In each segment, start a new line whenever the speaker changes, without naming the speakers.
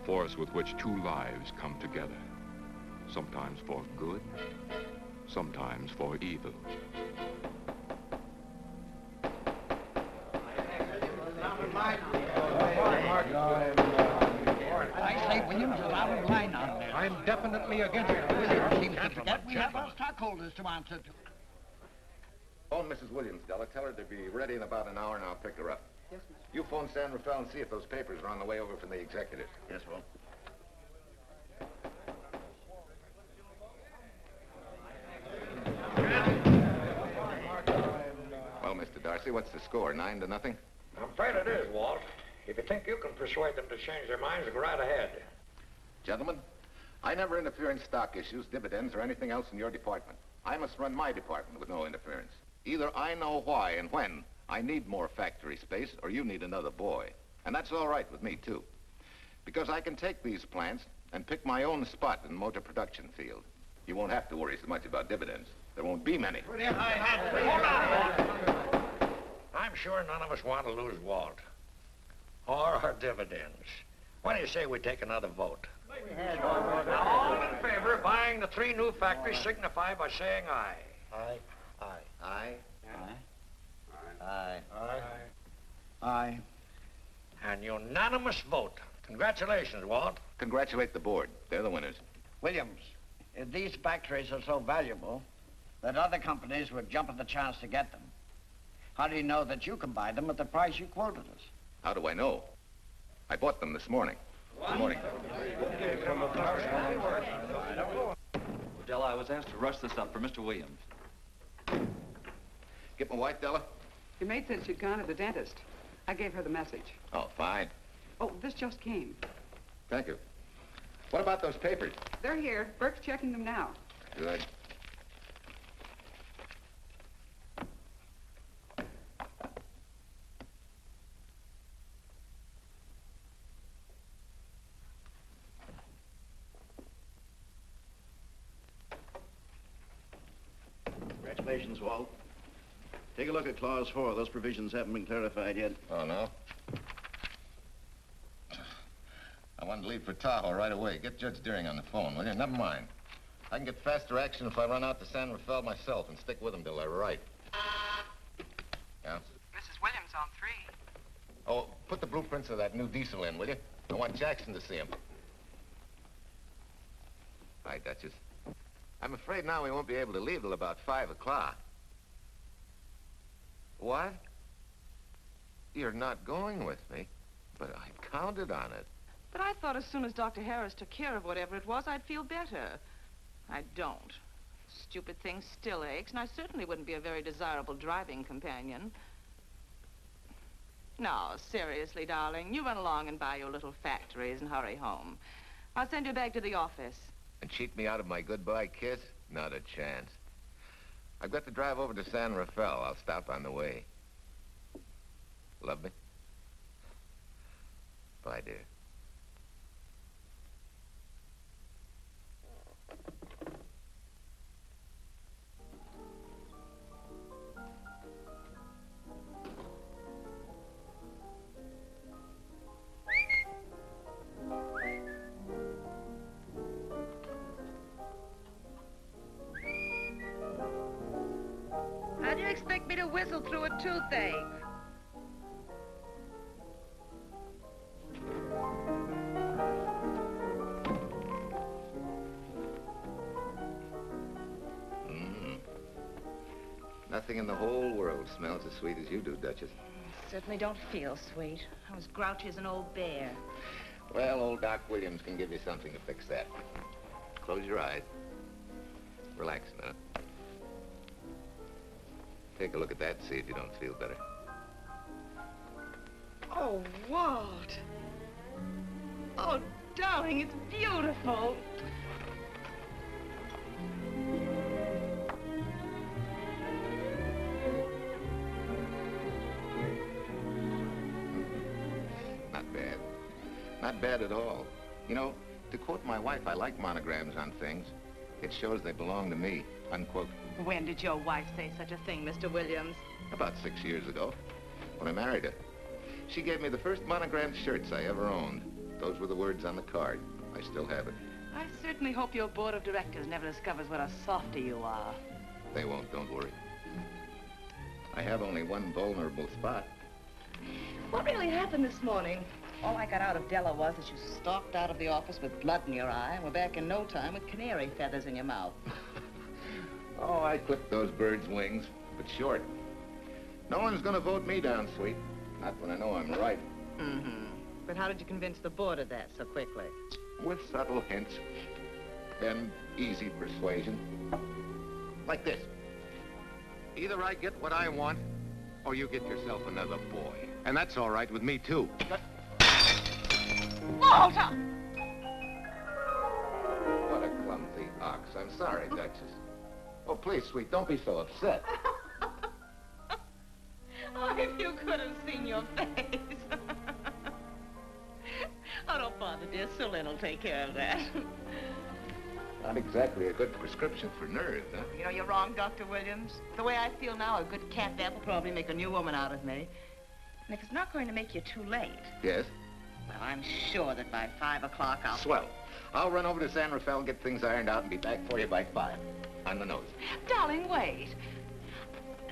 force with which two lives come together. Sometimes for good, sometimes for evil.
I say, Williams, is out of line on this.
I'm definitely against it.
Williams seems to forget we have our stockholders to answer to.
Phone Mrs. Williams, Della. Tell her to be ready in about an hour, and I'll pick her up.
Yes, Mr.
You phone San Rafael and see if those papers are on the way over from the executive.
Yes, Will.
Well, Mr. Darcy, what's the score? 9-0?
I'm afraid it is, Walt. If you think you can persuade them to change their minds, go right ahead.
Gentlemen, I never interfere in stock issues, dividends, or anything else in your department. I must run my department with no interference. Either I know why and when I need more factory space, or you need another boy. And that's all right with me, too. Because I can take these plants and pick my own spot in the motor production field. You won't have to worry so much about dividends. There won't be many.
Hold on. I'm sure none of us want to lose Walt. Or our dividends. What do you say we take another vote? Now, all in favor of buying the 3 new factories signify by saying aye.
Aye.
Aye. Aye.
Aye.
Aye.
An unanimous vote. Congratulations, Walt.
Congratulate the board. They're the winners.
Williams, if these factories are so valuable that other companies would jump at the chance to get them, how do you know that you can buy them at the price you quoted us?
How do I know? I bought them this morning. Good morning.
Della, I was asked to rush this up for Mr. Williams.
Get my wife, Della?
Your maid said she'd gone to the dentist. I gave her the message.
Oh, fine.
Oh, this just came.
Thank you. What about those papers?
They're here. Burke's checking them now.
Good.
Congratulations, Walt. Take a look at Clause 4. Those provisions haven't been clarified yet.
Oh, no? I wanted to leave for Tahoe right away. Get Judge Deering on the phone, will you? Never mind. I can get faster action if I run out to San Rafael myself and stick with him till they're right. Yeah?
Mrs. Williams on 3.
Oh, put the blueprints of that new diesel in, will you? I want Jackson to see him. Hi, Duchess. I'm afraid now we won't be able to leave till about 5 o'clock. What? You're not going with me, but I counted on it.
But I thought as soon as Dr. Harris took care of whatever it was, I'd feel better. I don't. Stupid thing still aches, and I certainly wouldn't be a very desirable driving companion. No, seriously, darling, you run along and buy your little factories and hurry home. I'll send you back to the office.
And cheat me out of my goodbye kiss? Not a chance. I've got to drive over to San Rafael. I'll stop on the way. Love me? Bye, dear.
How do you expect me to whistle through a toothache?
Nothing in the whole world smells as sweet as you do, Duchess.
Certainly don't feel sweet. I was grouchy as an old bear.
Well, old Doc Williams can give you something to fix that. Close your eyes. Relax a minute. Take a look at that and see if you don't feel better.
Oh, Walt. Oh, darling, it's beautiful.
Not bad. Not bad at all. You know, to quote my wife, I like monograms on things. It shows they belong to me, unquote.
When did your wife say such a thing, Mr. Williams?
About 6 years ago, when I married her. She gave me the first monogrammed shirts I ever owned. Those were the words on the card. I still have it.
I certainly hope your board of directors never discovers what a softy you are.
They won't, don't worry. I have only one vulnerable spot.
What really happened this morning? All I got out of Della was that you stalked out of the office with blood in your eye and were back in no time with canary feathers in your mouth.
Oh, I clipped those birds' wings, but short. No one's gonna vote me down, sweet. Not when I know I'm right.
Mm-hmm. But how did you convince the board of that so quickly?
With subtle hints and easy persuasion. Like this. Either I get what I want, or you get yourself another boy. And that's all right with me, too.
Oh, Tom!
What a clumsy ox. I'm sorry, Duchess. Oh, please, sweet, don't be so upset.
Oh, if you could have seen your face. Oh, don't bother, dear. Celine will take care of that.
Not exactly a good prescription for nerves, huh?
You know, you're wrong, Dr. Williams. The way I feel now, a good catnap will probably make a new woman out of me. And if it's not going to make you too late...
Yes?
Well, I'm sure that by 5 o'clock I'll...
Swell. I'll run over to San Rafael, get things ironed out, and be back for you by 5. On the nose.
Darling, wait.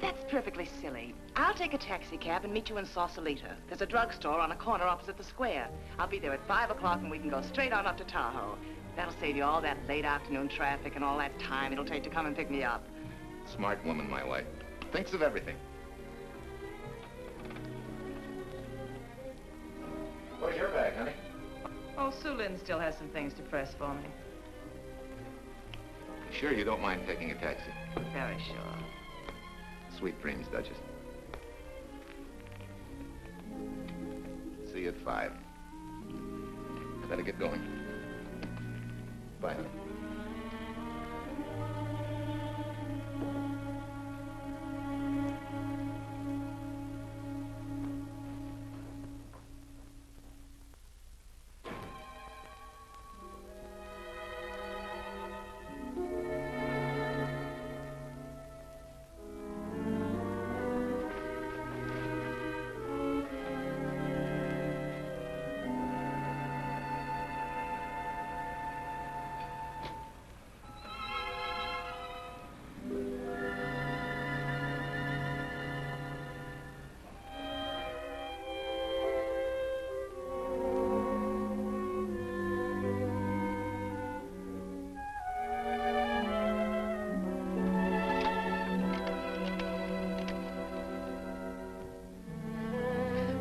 That's perfectly silly. I'll take a taxi cab and meet you in Sausalito. There's a drugstore on a corner opposite the square. I'll be there at 5 o'clock and we can go straight on up to Tahoe. That'll save you all that late afternoon traffic and all that time it'll take to come and pick me up.
Smart woman, my wife. Thinks of everything. Where's your bag, honey?
Oh, Sue Lynn still has some things to press for me.
Sure you don't mind taking a taxi?
Very sure.
Sweet dreams, Duchess. See you at 5. I better get going. Bye, honey.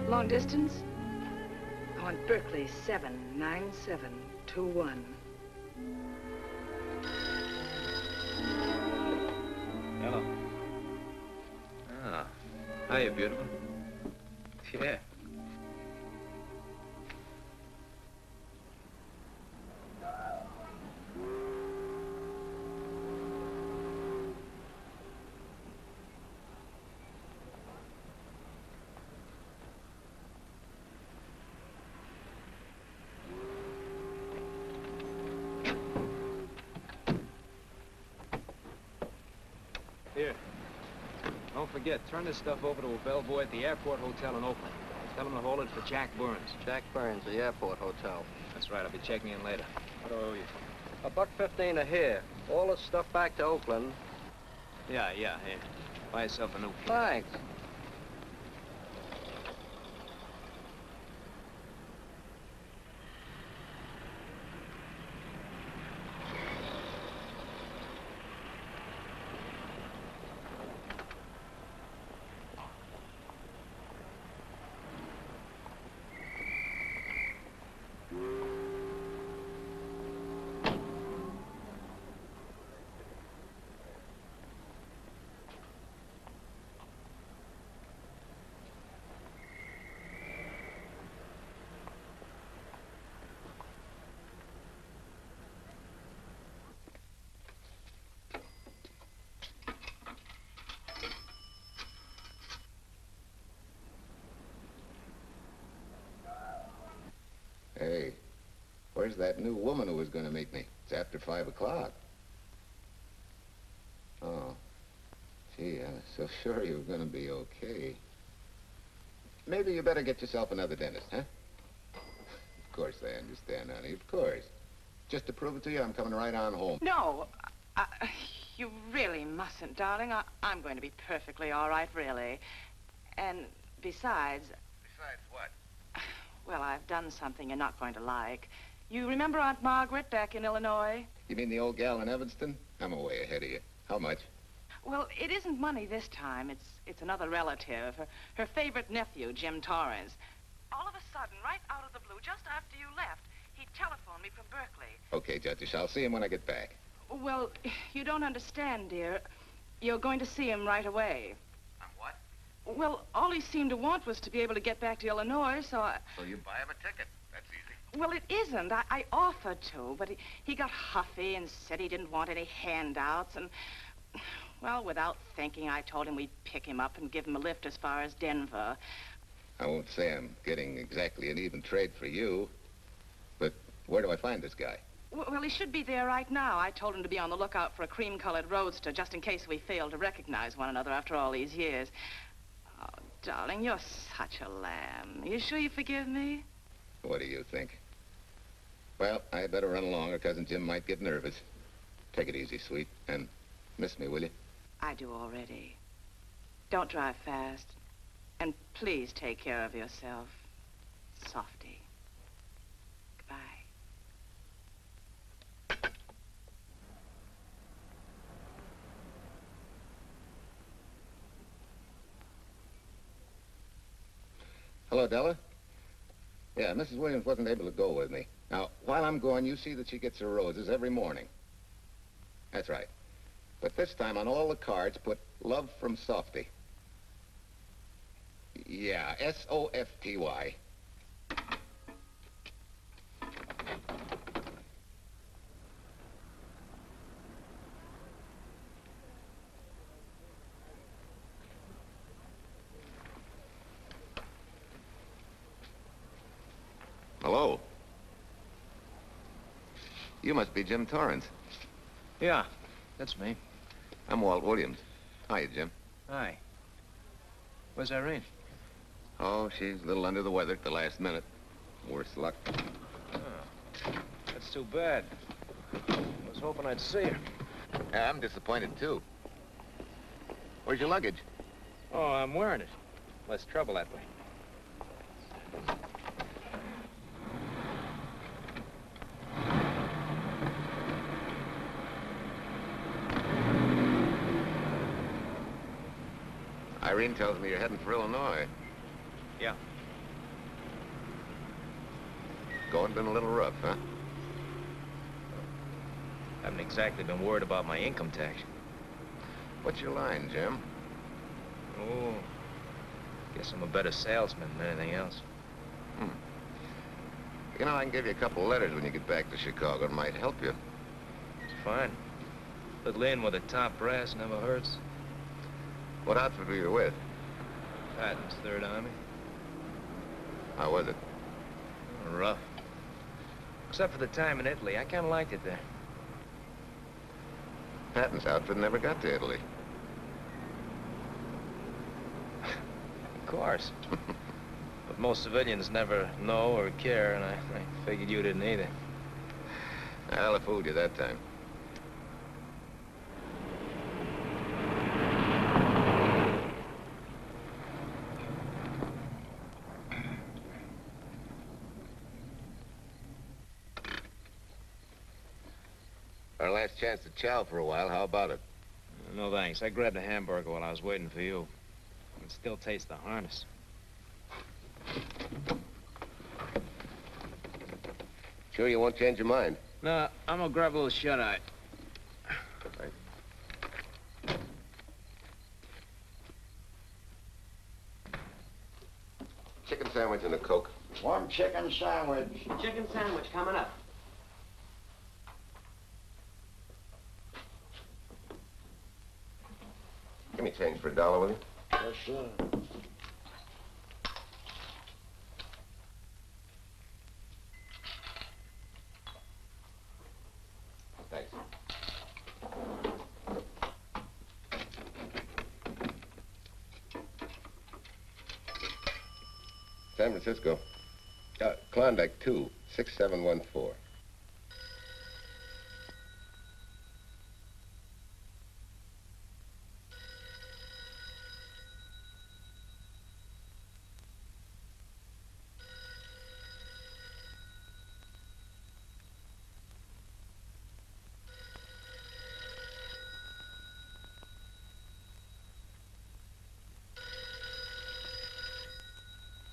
Long distance? I want Berkeley 79721.
Hello. Ah. Hiya, beautiful. Yeah. Here. Don't forget, turn this stuff over to a bellboy at the airport hotel in Oakland. Tell him to hold it for Jack Burns.
Jack Burns, the airport hotel.
That's right, I'll be checking in later. What do I owe you?
$1.15 a here. All this stuff back to Oakland.
Yeah, here. Buy yourself a new key.
Thanks.
Hey, where's that new woman who was going to meet me? It's after 5 o'clock. Oh, gee, I was so sure you were going to be okay. Maybe you better get yourself another dentist, huh? Of course I understand, honey, of course. Just to prove it to you, I'm coming right on home.
No, you really mustn't, darling. I'm going to be perfectly all right, really. And besides...
Besides what?
Well, I've done something you're not going to like. You remember Aunt Margaret back in Illinois?
You mean the old gal in Evanston? I'm way ahead of you. How much?
Well, it isn't money this time. It's another relative. Her favorite nephew, Jim Torrance. All of a sudden, right out of the blue, just after you left, he telephoned me from Berkeley.
Okay, Judge, I'll see him when I get back.
Well, you don't understand, dear. You're going to see him right away.
I'm what?
Well, all he seemed to want was to be able to get back to Illinois, so I...
So you buy him a ticket. That's easy.
Well, it isn't. I offered to, but he got huffy and said he didn't want any handouts, and... Well, without thinking, I told him we'd pick him up and give him a lift as far as Denver.
I won't say I'm getting exactly an even trade for you, but where do I find this guy?
Well, he should be there right now. I told him to be on the lookout for a cream-colored roadster, just in case we failed to recognize one another after all these years. Oh, darling, you're such a lamb. You sure you forgive me?
What do you think? Well, I better run along or Cousin Jim might get nervous. Take it easy, sweet, and miss me, will you?
I do already. Don't drive fast. And please take care of yourself. Softy. Goodbye.
Hello, Della. Yeah, Mrs. Williams wasn't able to go with me. Now, while I'm gone, you see that she gets her roses every morning. That's right. But this time on all the cards, put love from Softy. Yeah, S-O-F-T-Y. Hello. You must be Jim Torrance.
Yeah, that's me.
I'm Walt Williams. Hiya, Jim.
Hi. Where's Irene?
Oh, she's a little under the weather at the last minute. Worse luck.
Oh, that's too bad. I was hoping I'd see her.
Yeah, I'm disappointed, too. Where's your luggage?
Oh, I'm wearing it. Less trouble that way.
Irene tells me you're heading for Illinois.
Yeah.
Going been a little rough, huh?
Haven't exactly been worried about my income tax.
What's your line, Jim?
Oh, guess I'm a better salesman than anything else.
You know, I can give you a couple of letters when you get back to Chicago. It might help you.
It's fine. Little in with the top brass never hurts.
What outfit were you with?
Patton's Third Army.
How was it?
Rough. Except for the time in Italy. I kind of liked it there.
Patton's outfit never got to Italy.
Of course. But most civilians never know or care, and I figured you didn't either.
Well, I fooled you that time. Our last chance to chow for a while. How about it?
No, thanks. I grabbed a hamburger while I was waiting for you. I can still taste the harness.
Sure you won't change your mind?
No, I'm gonna grab a little shut-eye.
Right. Chicken sandwich and a Coke.
One chicken sandwich.
Chicken sandwich coming up.
Give me change for $1, will you?
Yes, sir.
Thanks. San Francisco.
Klondike 2, 6714.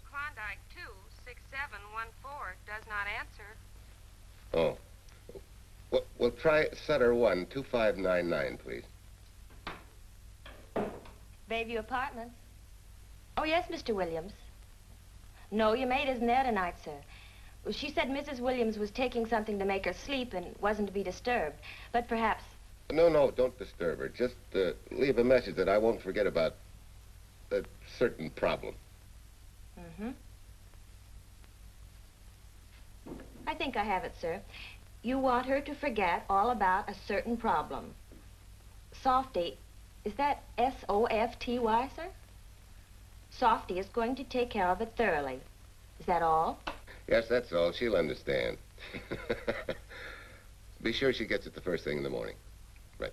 Klondike 26714 does not answer.
Oh. We'll try Sutter 1, 2599, please.
Bayview Apartments. Oh, yes, Mr. Williams. No, your maid isn't there tonight, sir. Well, she said Mrs. Williams was taking something to make her sleep and wasn't to be disturbed. But perhaps...
No, don't disturb her. Just leave a message that I won't forget about a certain problem.
Mm-hmm. I think I have it, sir. You want her to forget all about a certain problem. Softy, is that S-O-F-T-Y, sir? Softy is going to take care of it thoroughly. Is that all?
Yes, that's all. She'll understand. Be sure she gets it the first thing in the morning. Right.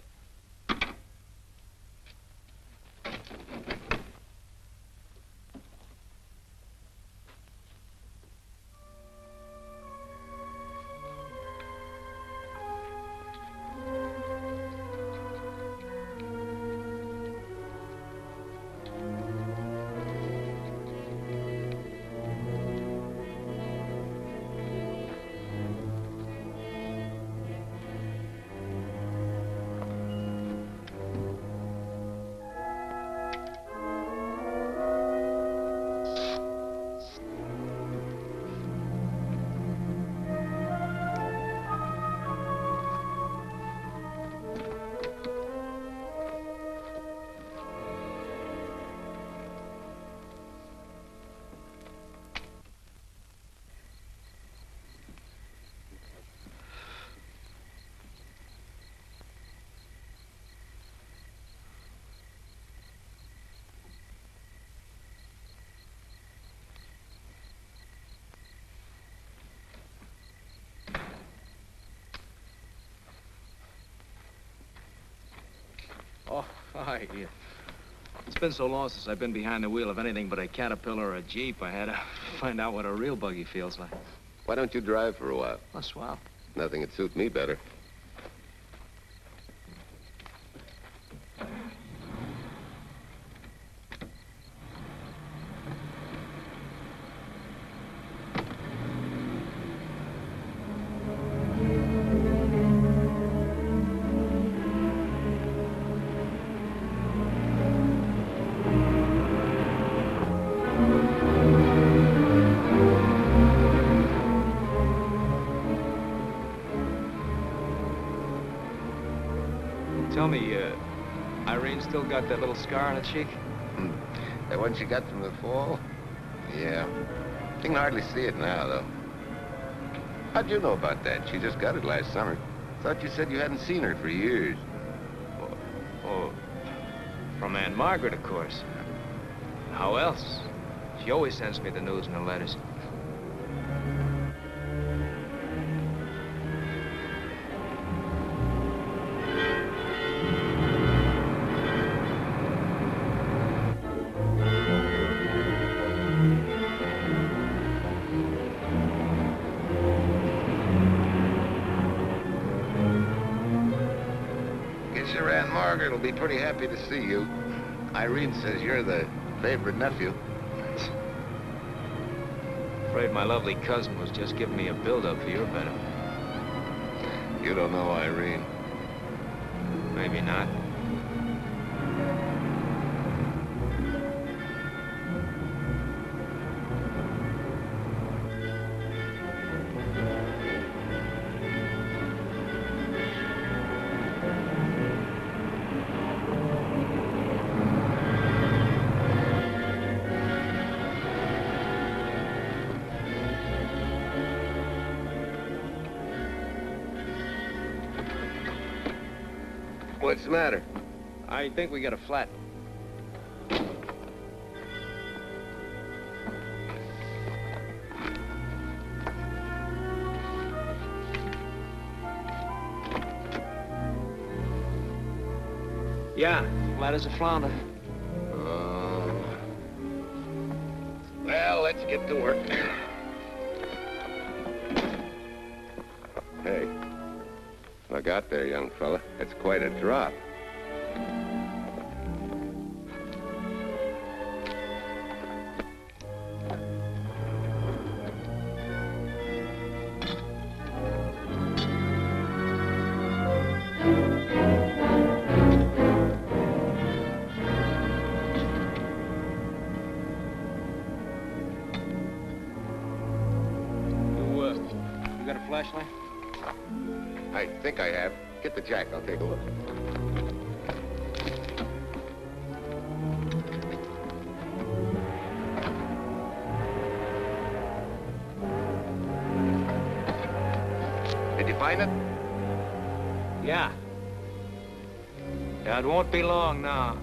Oh, hi. Yeah. It's been so long since I've been behind the wheel of anything but a Caterpillar or a Jeep, I had to find out what a real buggy feels like.
Why don't you drive for a while?
Oh, swell.
Nothing would suit me better.
Tell me, Irene still got that little scar on her cheek?
That one she got from the fall? Yeah. You can hardly see it now, though. How'd you know about that? She just got it last summer. Thought you said you hadn't seen her for years.
Oh, from Aunt Margaret, of course. How else? She always sends me the news in her letters.
Margaret will be pretty happy to see you. Irene says you're the favorite nephew.
Afraid my lovely cousin was just giving me a build-up for your benefit.
You don't know Irene.
Maybe not.
What's the matter?
I think we got a flat. Yeah, flat as a flounder.
Well, let's get to work. Hey, look out there, young fella. That's quite a drop.
You got a flashlight?
I think I have. Get the jack. I'll take a look. Did you find it?
Yeah. Yeah, it won't be long now.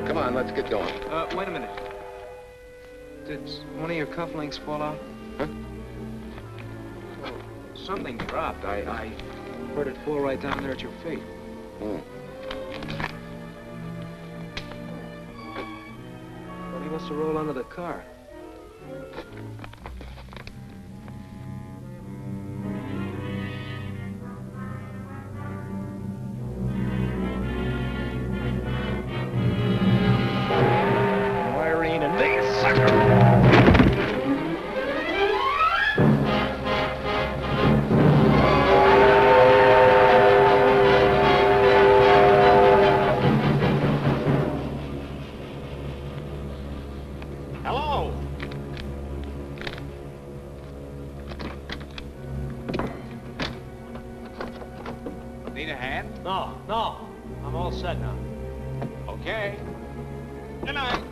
Come on, let's get going.
Wait a minute. Did one of your cufflinks fall out?
Huh?
Well, something dropped. I heard it fall right down there at your feet.
Hmm.
Well, he must have rolled under the car. Irene and me, sucker!
Hello?
Need a hand?
No. I'm all set now.
Okay. Good night.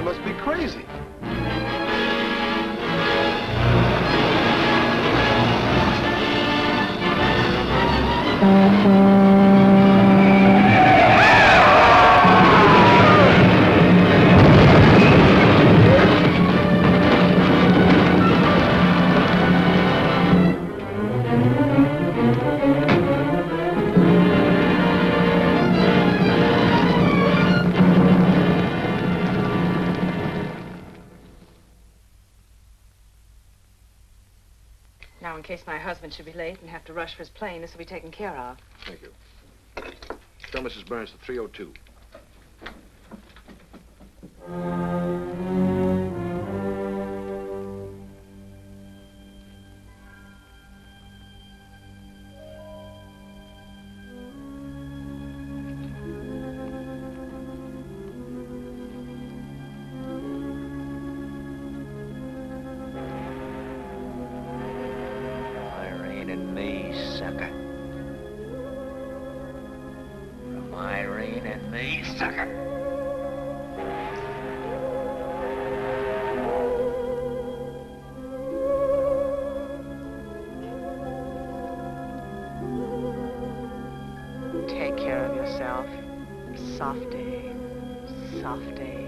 Must be crazy.
in case my husband should be late and have to rush for his plane. This will be taken care of.
Thank you. Tell Mrs. Burns the 302.
Irene and me, sucker. From Irene and me, sucker.
Take care of yourself. Softy. Softy.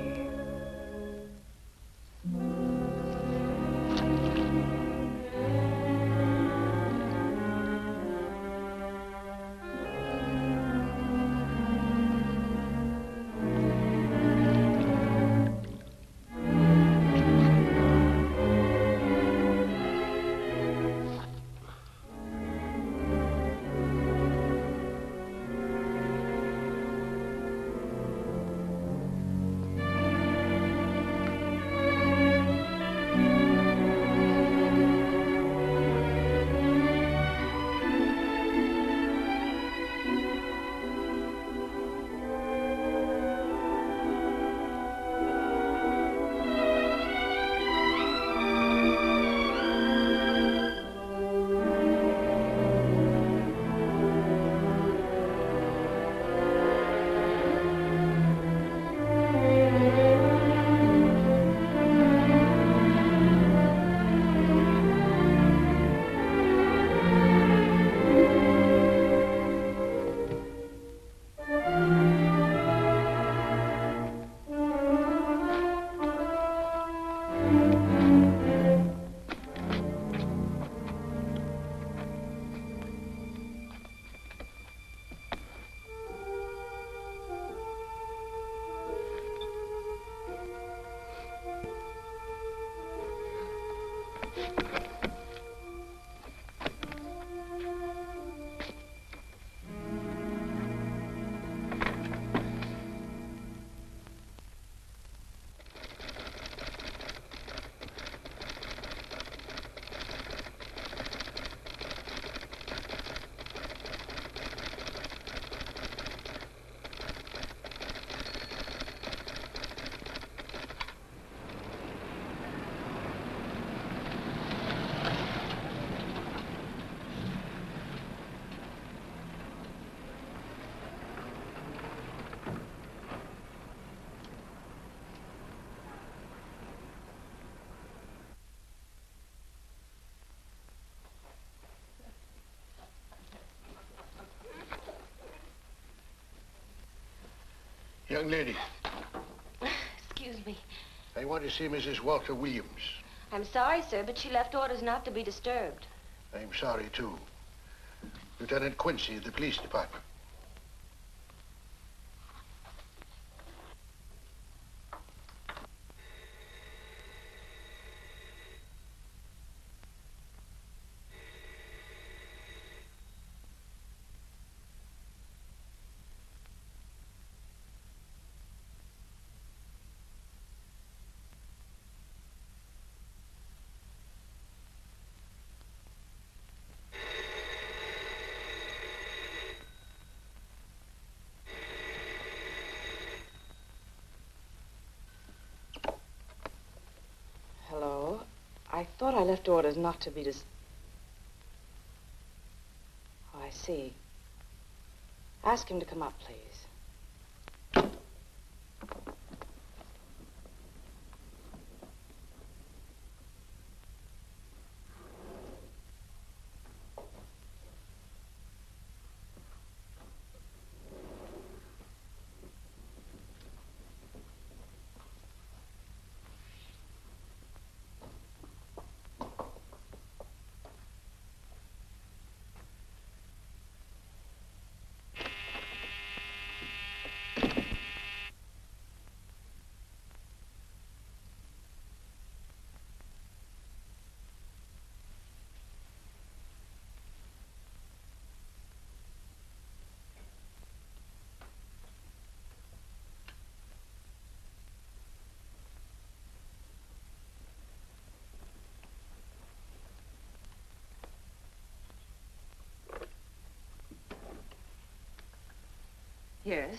Young lady,
Excuse me.
I want to see Mrs. Walter Williams.
I'm sorry, sir, but she left orders not to be disturbed.
I'm sorry, too. Lieutenant Quincy of the police department.
Hello? I thought I left orders not to be Oh, I see. Ask him to come up, please.
Yes?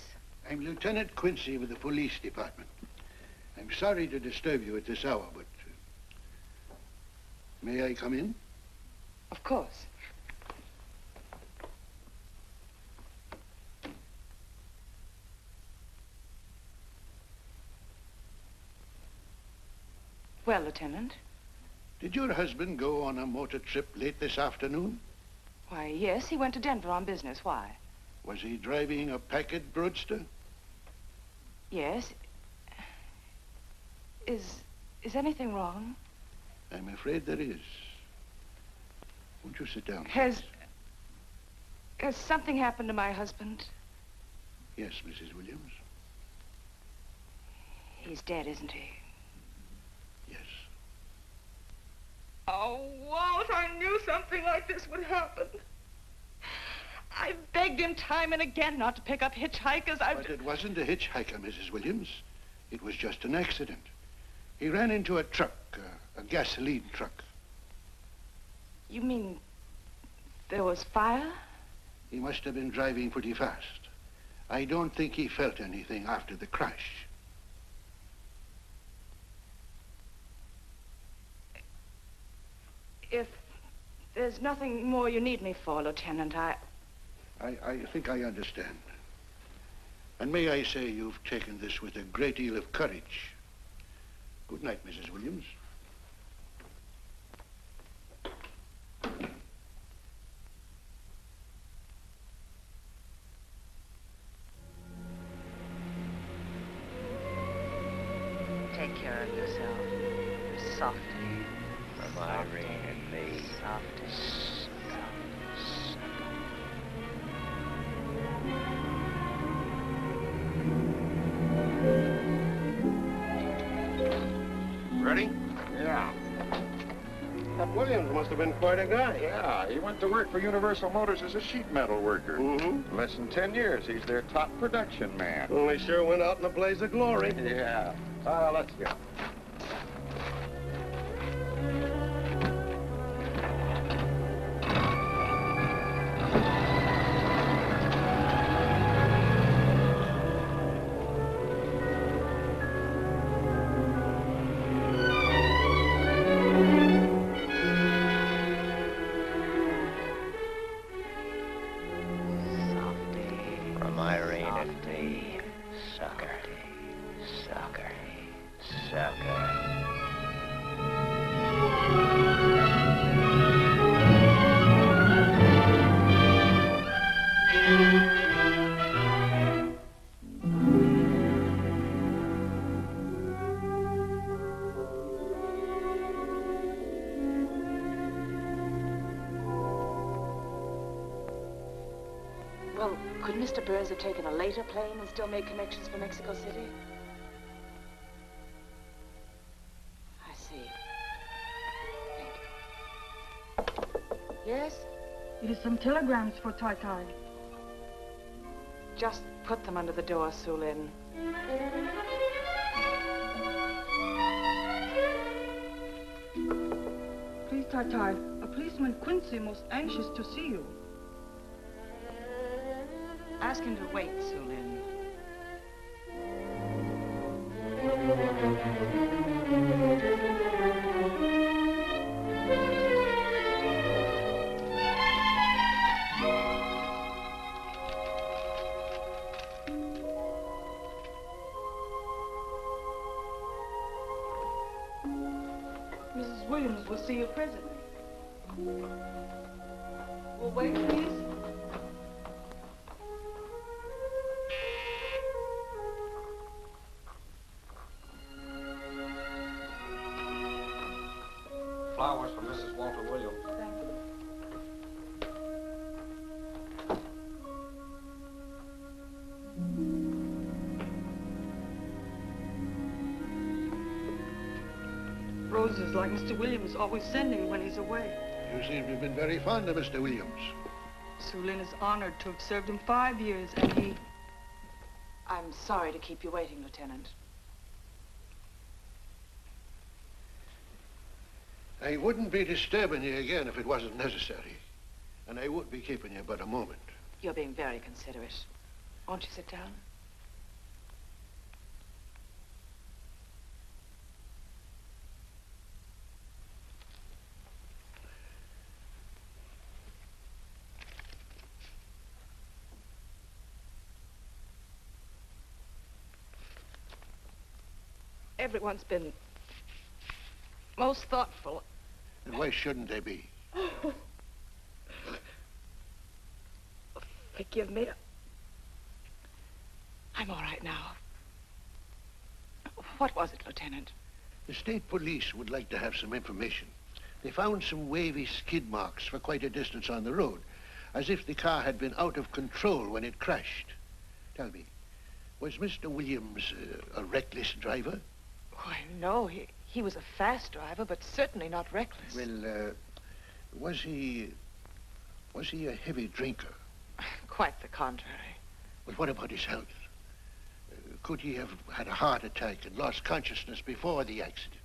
I'm Lieutenant Quincy with the police department. I'm sorry to disturb you at this hour, but... may I come in?
Of course. Well, Lieutenant?
Did your husband go on a motor trip late this afternoon?
Why, yes, he went to Denver on business. Why?
Was he driving a Packard roadster?
Yes. Is anything wrong?
I'm afraid there is. Won't you sit down?
Has something happened to my husband?
Yes, Mrs. Williams.
He's dead, isn't he?
Yes.
Oh, Walt, I knew something like this would happen. I begged him time and again not to pick up hitchhikers.
But it wasn't a hitchhiker, Mrs. Williams. It was just an accident. He ran into a truck, a gasoline truck.
You mean there was fire?
He must have been driving pretty fast. I don't think he felt anything after the crash.
If there's nothing more you need me for, Lieutenant, I
think I understand. And may I say you've taken this with a great deal of courage. Good night, Mrs. Williams.
Take care of yourself. Softly.
From Irene and me.
Softly.
Ready?
Yeah. That Williams must have been quite a guy.
Yeah, he went to work for Universal Motors as a sheet metal worker.
Mm-hmm.
Less than 10 years, he's their top production man.
Well, he sure went out in a blaze of glory.
Yeah. Let's go.
From Irene and me. Sucker. Sucker. Sucker.
Well, could Mr. Burns have taken a later plane and still made connections for Mexico City? I see. Thank you. Yes?
It is some telegrams for Tai.
Just put them under the door, Sulin.
Please, Tai, a policeman Quincy most anxious to see you.
Ask him to wait, Sulin.
Mrs. Williams will see you presently. Well, wait, please.
Flowers for Mrs. Walter Williams.
Thank you. Roses like Mr. Williams always sending when he's away.
You seem to have been very fond of Mr. Williams.
Sulin is honored to have served him 5 years, and he...
I'm sorry to keep you waiting, Lieutenant.
I wouldn't be disturbing you again if it wasn't necessary. And I wouldn't be keeping you but a moment.
You're being very considerate.
Won't you sit down? Everyone's been most thoughtful.
And why shouldn't they be?
Forgive me. I'm all right now. What was it, Lieutenant?
The state police would like to have some information. They found some wavy skid marks for quite a distance on the road, as if the car had been out of control when it crashed. Tell me, was Mr. Williams a reckless driver?
Why, no. He was a fast driver, but certainly not reckless.
Well, was he a heavy drinker?
Quite the contrary.
Well, what about his health? Could he have had a heart attack and lost consciousness before the accident?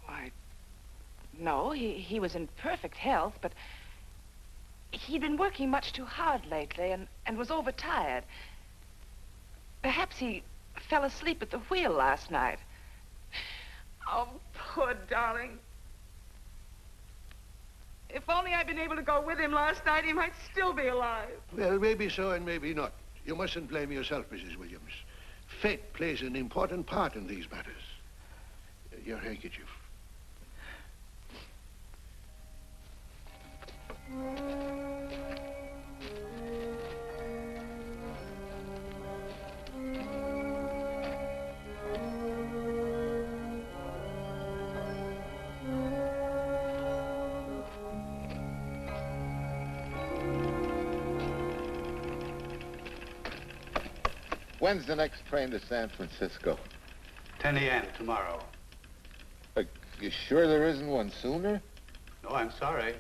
Why, no. He was in perfect health, but he'd been working much too hard lately and was overtired. Perhaps he fell asleep at the wheel last night. Oh, poor darling. If only I'd been able to go with him last night, he might still be alive.
Well, maybe so and maybe not. You mustn't blame yourself, Mrs. Williams. Fate plays an important part in these matters. Your handkerchief.
When's the next train to San Francisco?
10 a.m. tomorrow.
You sure there isn't one sooner?
No, I'm sorry.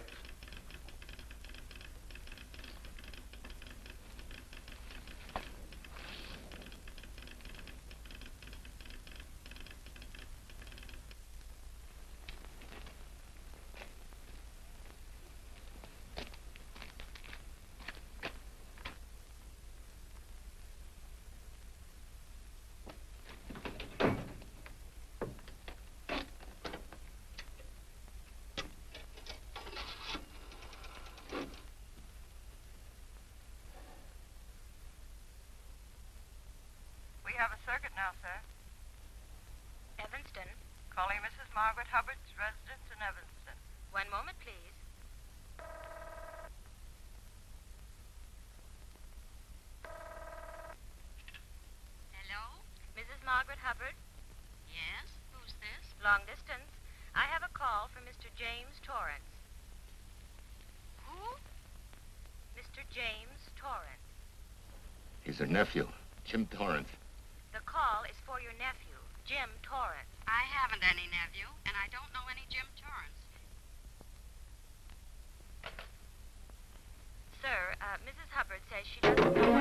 We have a circuit now, sir.
Evanston.
Calling Mrs. Margaret Hubbard's residence in Evanston.
One moment, please. Hello? Mrs. Margaret Hubbard? Yes? Who's this? Long distance. I have a call from Mr. James Torrance. Who? Mr. James Torrance.
He's her nephew, Jim Torrance.
The call is for your nephew, Jim Torrance.
I haven't any nephew, and I don't know any Jim Torrance.
Sir, Mrs. Hubbard says she doesn't know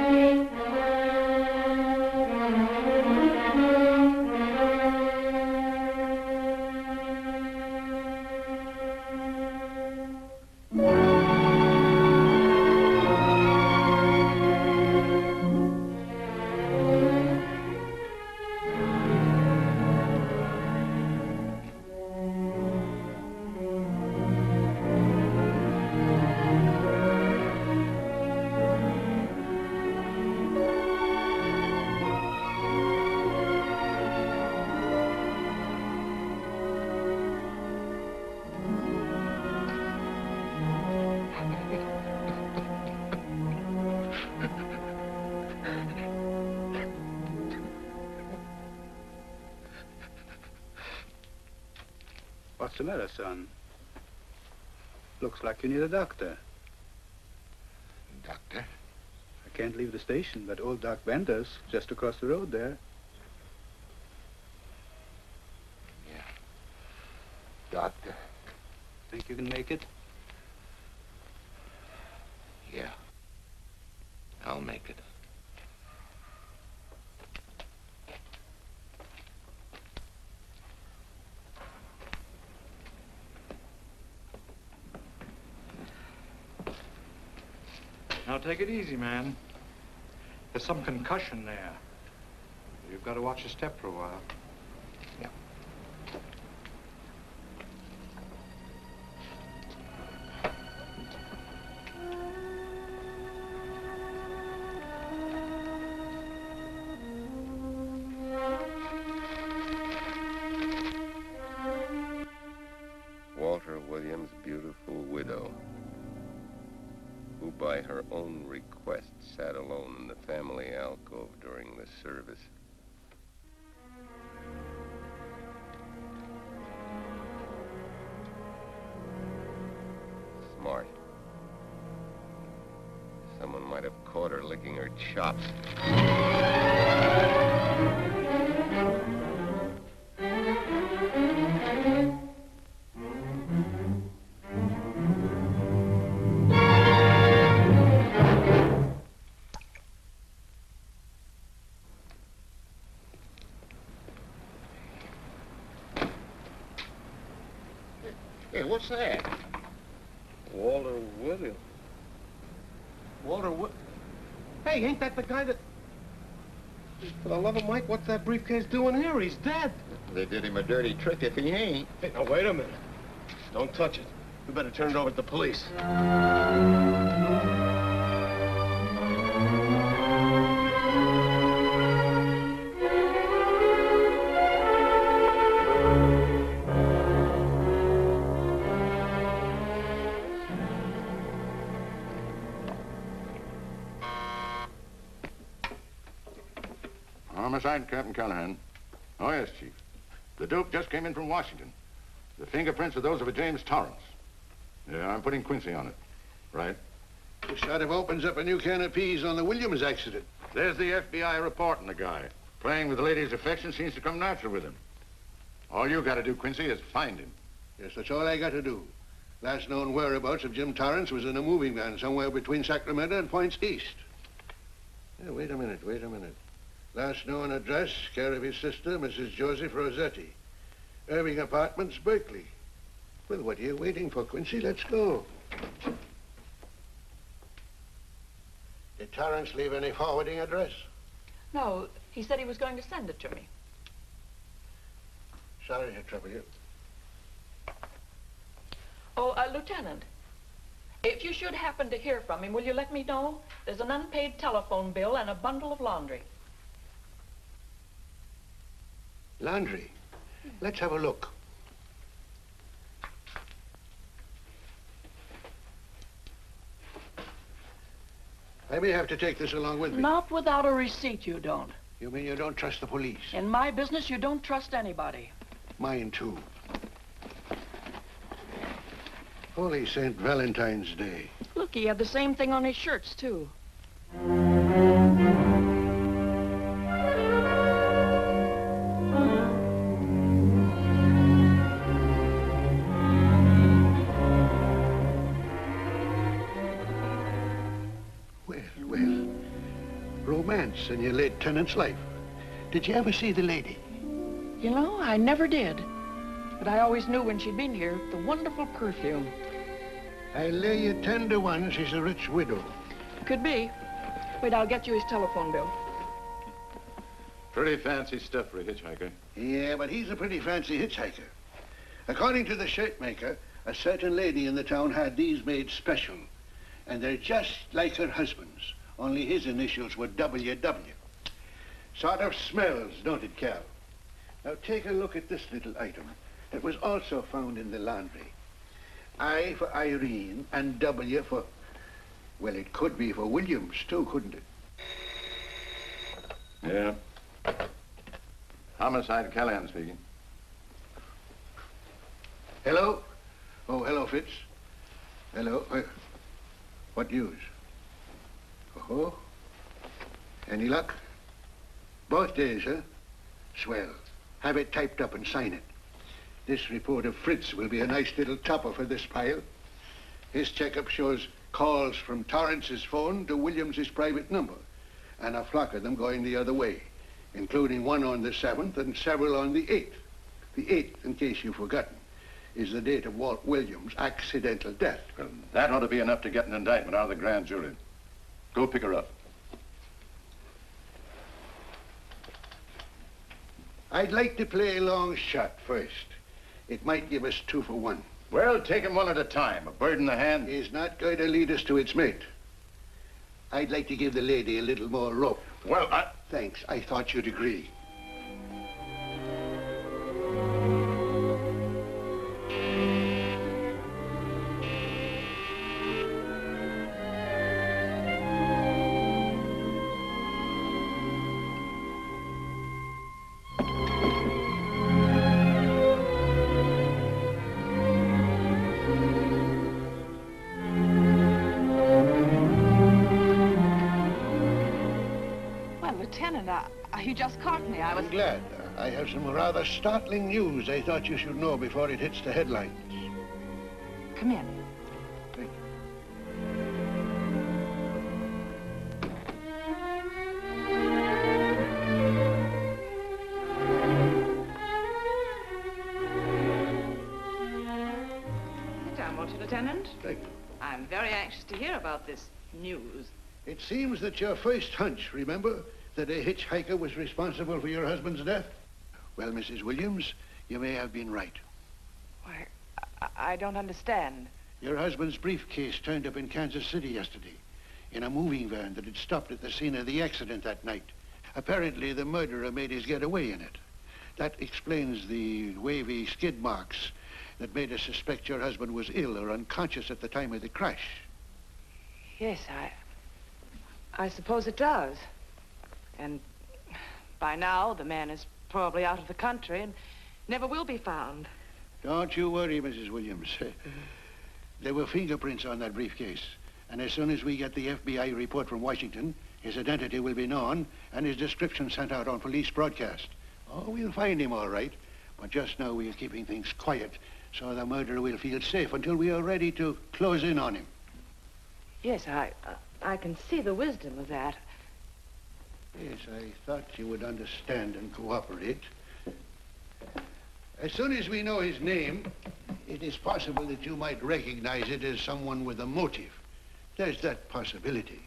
What's the matter, son? Looks like you need a doctor.
Doctor?
I can't leave the station, but old Doc Bender's just across the road there.
Yeah. Doctor?
Think you can make it?
Yeah. I'll make it.
Now take it easy, man.
There's some concussion there. You've got to watch your step for a while.
Yeah.
Walter Williams' beautiful widow, who by her own request sat alone in the family alcove during the service. Smart. Someone might have caught her licking her chops.
Hey, what's that?
Walter Williams.
Hey, ain't that the guy that... For the love of Mike, what's that briefcase doing here? He's dead.
They did him a dirty trick if he ain't.
Hey, now, wait a minute. Don't touch it. We better turn it over to the police.
Homicide, Captain Callahan. Oh, yes, Chief. The Duke just came in from Washington. The fingerprints are those of a James Torrance. Yeah, I'm putting Quincy on it. Right.
This sort of opens up a new can of peas on the Williams accident.
There's the FBI reporting the guy. Playing with the lady's affection seems to come natural with him. All you got to do, Quincy, is find him.
Yes, that's all I got to do. Last known whereabouts of Jim Torrance was in a moving van somewhere between Sacramento and Points East. Yeah, wait a minute. Last known address, care of his sister, Mrs. Joseph Rossetti. Irving Apartments, Berkeley. Well, what are you waiting for, Quincy? Let's go. Did Torrance leave any forwarding address?
No, he said he was going to send it to me.
Sorry to trouble you.
Oh, Lieutenant, if you should happen to hear from him, will you let me know? There's an unpaid telephone bill and a bundle of laundry.
Laundry. Let's have a look. I may have to take this along with me.
Not without a receipt, you don't.
You mean you don't trust the police?
In my business, you don't trust anybody.
Mine, too. Holy St. Valentine's Day.
Look, he had the same thing on his shirts, too.
Romance in your late tenant's life. Did you ever see the lady?
You know, I never did. But I always knew when she'd been here, the wonderful perfume.
I lay you 10 to 1 she's a rich widow.
Could be. Wait, I'll get you his telephone bill.
Pretty fancy stuff for a hitchhiker.
Yeah, but he's a pretty fancy hitchhiker. According to the shirt maker, a certain lady in the town had these made special. And they're just like her husband's. Only his initials were WW. Sort of smells, don't it, Cal? Now take a look at this little item. It was also found in the laundry. I for Irene and W for... Well, it could be for Williams, too, couldn't it?
Yeah. Homicide, Callahan speaking.
Hello? Oh, hello, Fitz. Hello. What news? Oh? Any luck? Both days, huh? Swell. Have it typed up and sign it. This report of Fritz will be a nice little topper for this pile. His checkup shows calls from Torrance's phone to Williams's private number, and a flock of them going the other way, including one on the 7th and several on the 8th. The 8th, in case you've forgotten, is the date of Walt Williams' accidental death.
Well, that ought to be enough to get an indictment out of the grand jury. Go pick her up.
I'd like to play a long shot first. It might give us 2 for 1.
Well, take 'em one at a time. A bird in the hand
is not going to lead us to its mate. I'd like to give the lady a little more rope.
Well,
Thanks. I thought you'd agree.
You just caught me.
I'm glad. I have some rather startling news I thought you should know before it hits the headlines.
Come in.
Thank
Sit down, won't you, Lieutenant?
Thank you.
I'm very anxious to hear about this news.
It seems that your first hunch, remember, that a hitchhiker was responsible for your husband's death? Well, Mrs. Williams, you may have been right.
Why, I don't understand.
Your husband's briefcase turned up in Kansas City yesterday in a moving van that had stopped at the scene of the accident that night. Apparently, the murderer made his getaway in it. That explains the wavy skid marks that made us suspect your husband was ill or unconscious at the time of the crash.
Yes, I suppose it does. And by now, the man is probably out of the country and never will be found.
Don't you worry, Mrs. Williams. There were fingerprints on that briefcase. And as soon as we get the FBI report from Washington, his identity will be known and his description sent out on police broadcast. Oh, we'll find him all right. But just now we are keeping things quiet so the murderer will feel safe until we are ready to close in on him.
Yes, I can see the wisdom of that.
Yes, I thought you would understand and cooperate. As soon as we know his name, it is possible that you might recognize it as someone with a motive. There's that possibility.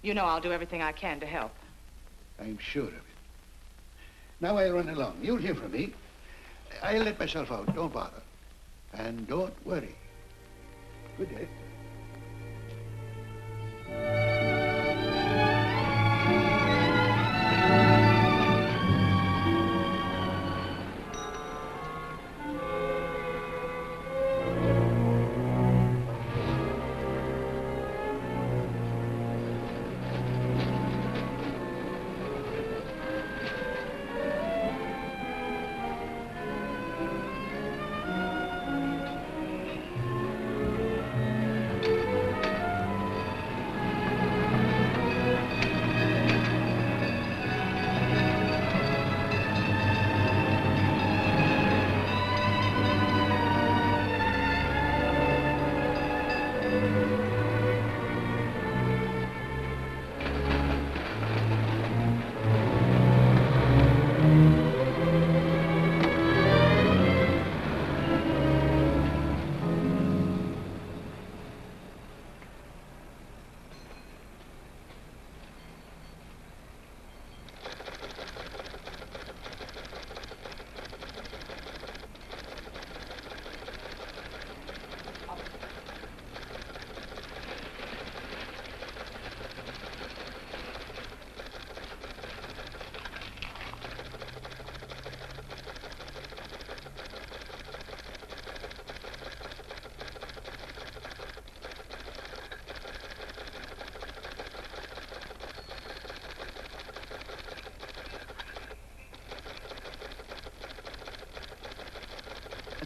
You know I'll do everything I can to help.
I'm sure of it. Now I'll run along. You'll hear from me. I'll let myself out. Don't bother. And don't worry. Good day.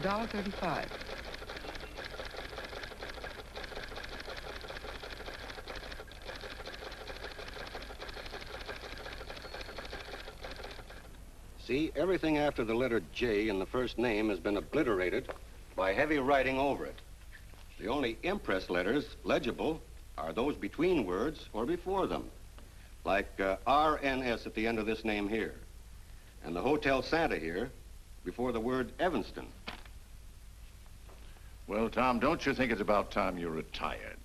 $1.35.
See, everything after the letter J in the first name has been obliterated by heavy writing over it. The only impress letters legible are those between words or before them, like RNS at the end of this name here, and the Hotel Santa here before the word Evanston.
Well, Tom, don't you think it's about time you retired?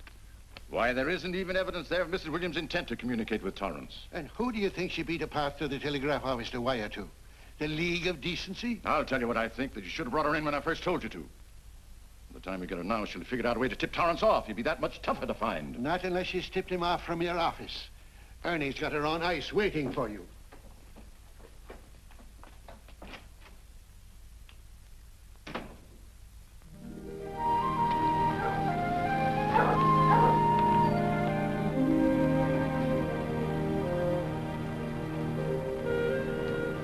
Why, there isn't even evidence there of Mrs. Williams' intent to communicate with Torrance.
And who do you think she beat a path to the telegraph office to wire to? The League of Decency?
I'll tell you what I think, that you should have brought her in when I first told you to. By the time we get her now, she'll have figured out a way to tip Torrance off. He'd be that much tougher to find.
Not unless she's tipped him off from your office. Ernie's got her on ice waiting for you.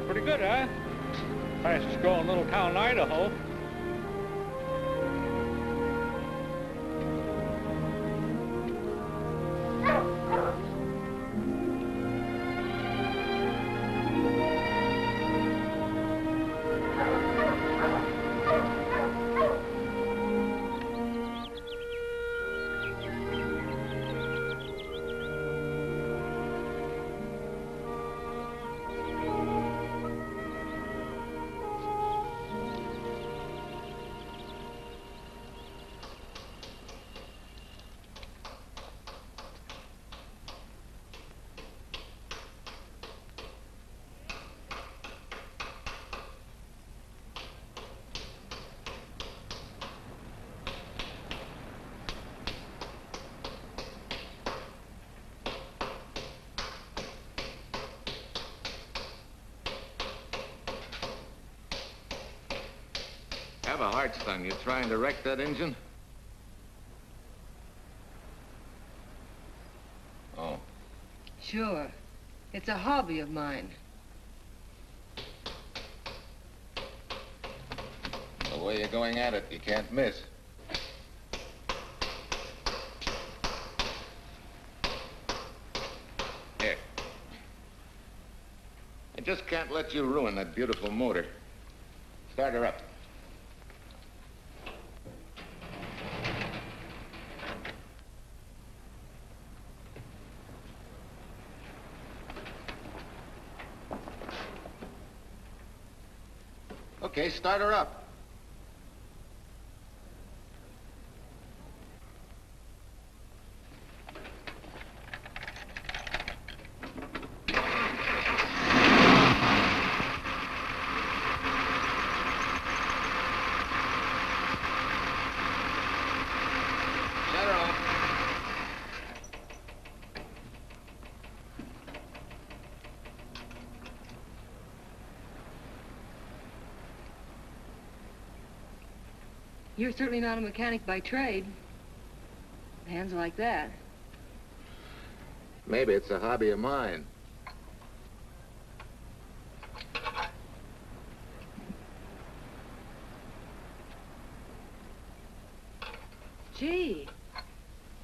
Pretty good, huh? Fastest growing little town in Idaho.
Have a heart, son. You trying to wreck that engine? Oh.
Sure. It's a hobby of mine.
The way you're going at it, you can't miss. Here. I just can't let you ruin that beautiful motor. Start her up. Okay, start her up. Shut her off.
You're certainly not a mechanic by trade. Hands like that.
Maybe it's a hobby of mine.
Gee,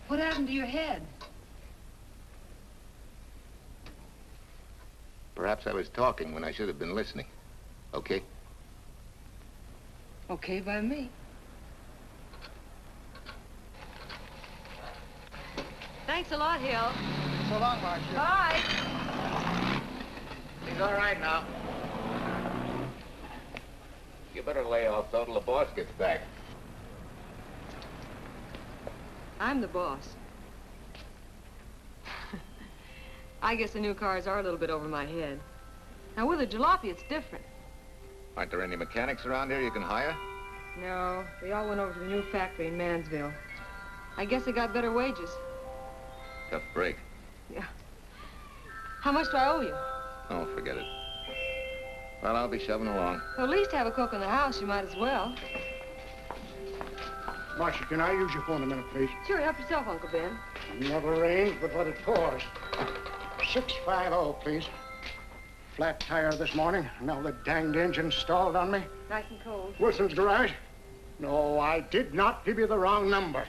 what happened to your head?
Perhaps I was talking when I should have been listening. Okay?
Okay by me. Thanks a lot, Hill.
So long, Marsha.
Bye.
He's all right now. You better lay off till the boss gets back.
I'm the boss. I guess the new cars are a little bit over my head. Now, with a jalopy, it's different.
Aren't there any mechanics around here you can hire?
No, they all went over to the new factory in Mansville. I guess they got better wages.
Tough break.
Yeah. How much do I owe you?
Oh, forget it. Well, I'll be shoving along.
Well, at least have a cook in the house. You might as well.
Marsha, can I use your phone a minute, please?
Sure, help yourself, Uncle Ben.
Never rains but what it pours. 650, please. Flat tire this morning. Now the danged engine stalled on me.
Nice and cold.
Wilson's garage? No, I did not give you the wrong number.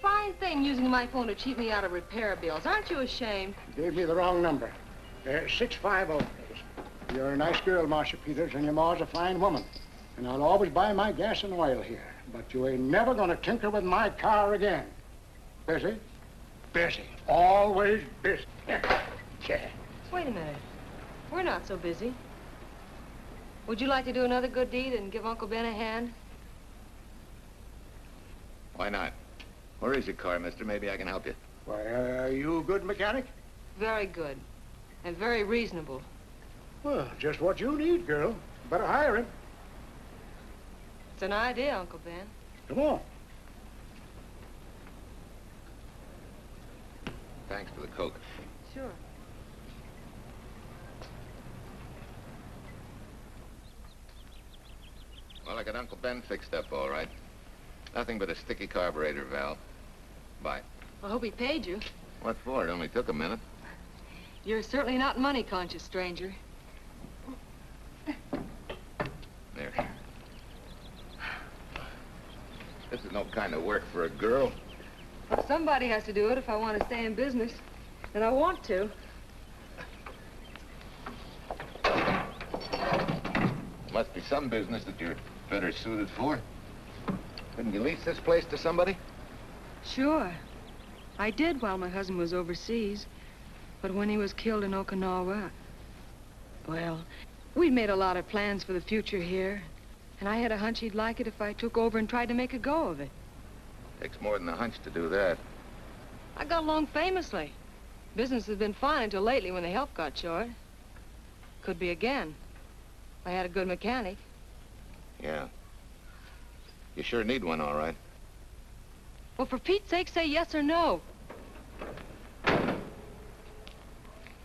Fine thing using my phone to cheat me out of repair bills. Aren't you ashamed?
You gave me the wrong number. 650, please. You're a nice girl, Marsha Peters, and your ma's a fine woman. And I'll always buy my gas and oil here. But you ain't never gonna tinker with my car again. Busy? Busy. Always busy. Yeah.
Wait a minute. We're not so busy. Would you like to do another good deed and give Uncle Ben a hand?
Why not? Where is your car, mister? Maybe I can help you.
Why, are you a good mechanic?
Very good. And very reasonable.
Well, just what you need, girl. Better hire him.
It's an idea, Uncle Ben.
Come on.
Thanks for the Coke.
Sure.
Well, I got Uncle Ben fixed up all right. Nothing but a sticky carburetor valve. Bye.
I hope he paid you.
What for? It only took a minute.
You're certainly not money-conscious, stranger.
There. This is no kind of work for a girl.
Somebody has to do it if I want to stay in business. And I want to.
Must be some business that you're better suited for. Couldn't you lease this place to somebody?
Sure. I did while my husband was overseas. But when he was killed in Okinawa, well, we'd made a lot of plans for the future here. And I had a hunch he'd like it if I took over and tried to make a go of it.
Takes more than a hunch to do that.
I got along famously. Business has been fine until lately when the help got short. Could be again. I had a good mechanic.
Yeah. You sure need one, all right.
Well, for Pete's sake, say yes or no.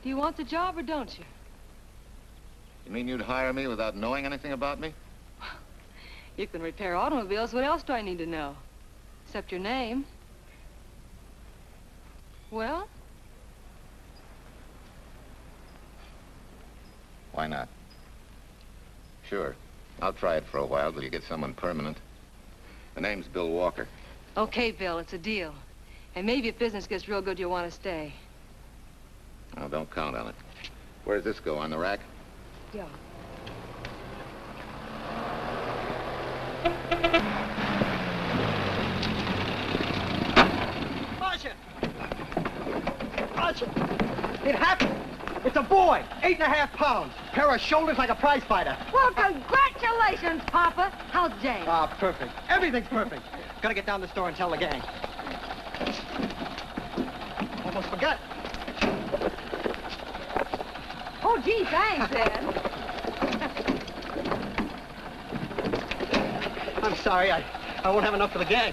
Do you want the job or don't you?
You mean you'd hire me without knowing anything about me?
You can repair automobiles. What else do I need to know? Except your name. Well?
Why not? Sure. I'll try it for a while till you get someone permanent. The name's Bill Walker.
Okay, Bill, it's a deal. And maybe if business gets real good, you'll want to stay.
Oh, don't count on it. Where's this go, on the rack?
Yeah.
Marsha! Marsha! It happened! It's a boy, 8.5 pounds. Pair of shoulders like a prize fighter.
Well, congratulations, Papa. How's Jane?
Ah, perfect. Everything's perfect. Gotta get down to the store and tell the gang. Almost forgot.
Oh, gee, thanks, Ed.
I'm sorry, I won't have enough for the gang.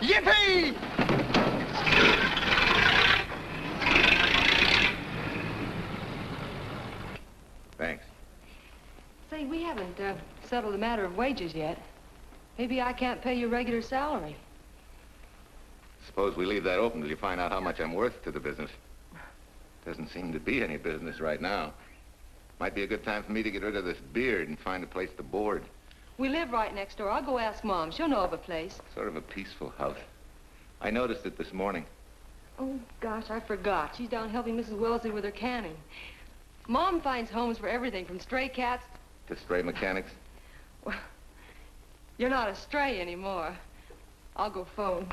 Yippee!
Thanks.
Say, we haven't settled the matter of wages yet. Maybe I can't pay you regular salary.
Suppose we leave that open till you find out how much I'm worth to the business. Doesn't seem to be any business right now. Might be a good time for me to get rid of this beard and find a place to board.
We live right next door. I'll go ask Mom. She'll know of a place.
Sort of a peaceful house. I noticed it this morning.
Oh, gosh, I forgot. She's down helping Mrs. Wellesley with her canning. Mom finds homes for everything from stray cats
To stray mechanics.
Well, you're not a stray anymore. I'll go phone.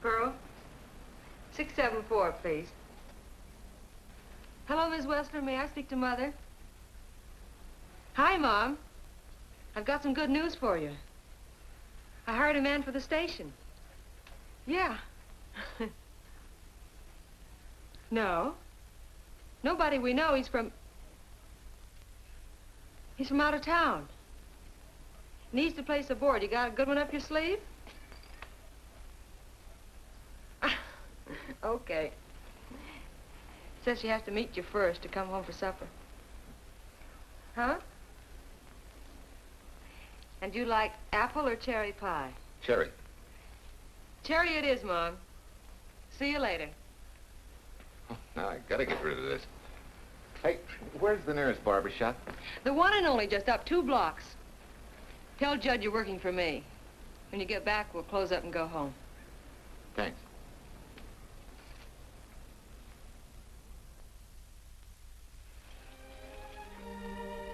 Pearl, 674, please. Hello, Miss Wessler. May I speak to Mother? Hi, Mom. I've got some good news for you. I hired a man for the station. Yeah. No. Nobody we know. He's from out of town. Needs to place a board. You got a good one up your sleeve? Okay. Says she has to meet you first to come home for supper. Huh? And you like apple or cherry pie?
Cherry.
Cherry it is, Mom. See you later.
Oh, now I gotta get rid of this. Hey, where's the nearest barber shop?
The one and only, just up 2 blocks. Tell Judd you're working for me. When you get back, we'll close up and go home.
Thanks.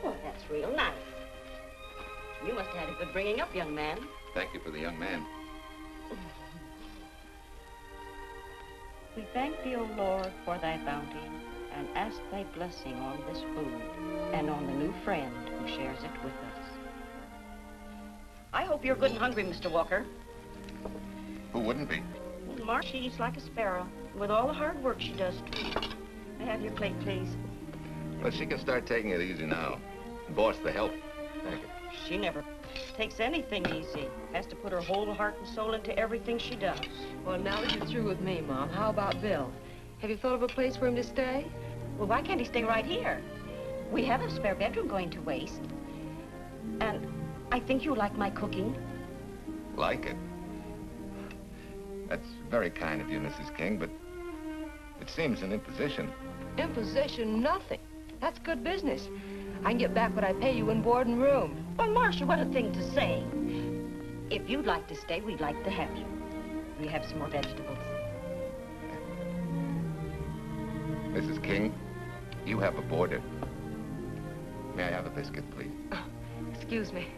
Well, that's real nice. You must have had a good bringing up, young man.
Thank you for the young man.
We thank thee, O Lord, for thy bounty, and ask thy blessing on this food, and on the new friend who shares it with us. I hope you're good and hungry, Mr. Walker.
Who wouldn't be?
Marsh, she eats like a sparrow, with all the hard work she does. May I have your plate, please?
Well, she can start taking it easy now. Boss, the help. Thank you.
She never takes anything easy. Has to put her whole heart and soul into everything she does.
Well, now that you're through with me, Mom, how about Bill? Have you thought of a place for him to stay?
Well, why can't he stay right here? We have a spare bedroom going to waste. And I think you like my cooking.
Like it? That's very kind of you, Mrs. King, but it seems an imposition.
Imposition, nothing. That's good business. I can get back what I pay you in board and room.
Well, Marsha, what a thing to say. If you'd like to stay, we'd like to have you. We have some more vegetables.
Mrs. King, you have a boarder. May I have a biscuit, please?
Oh, excuse me.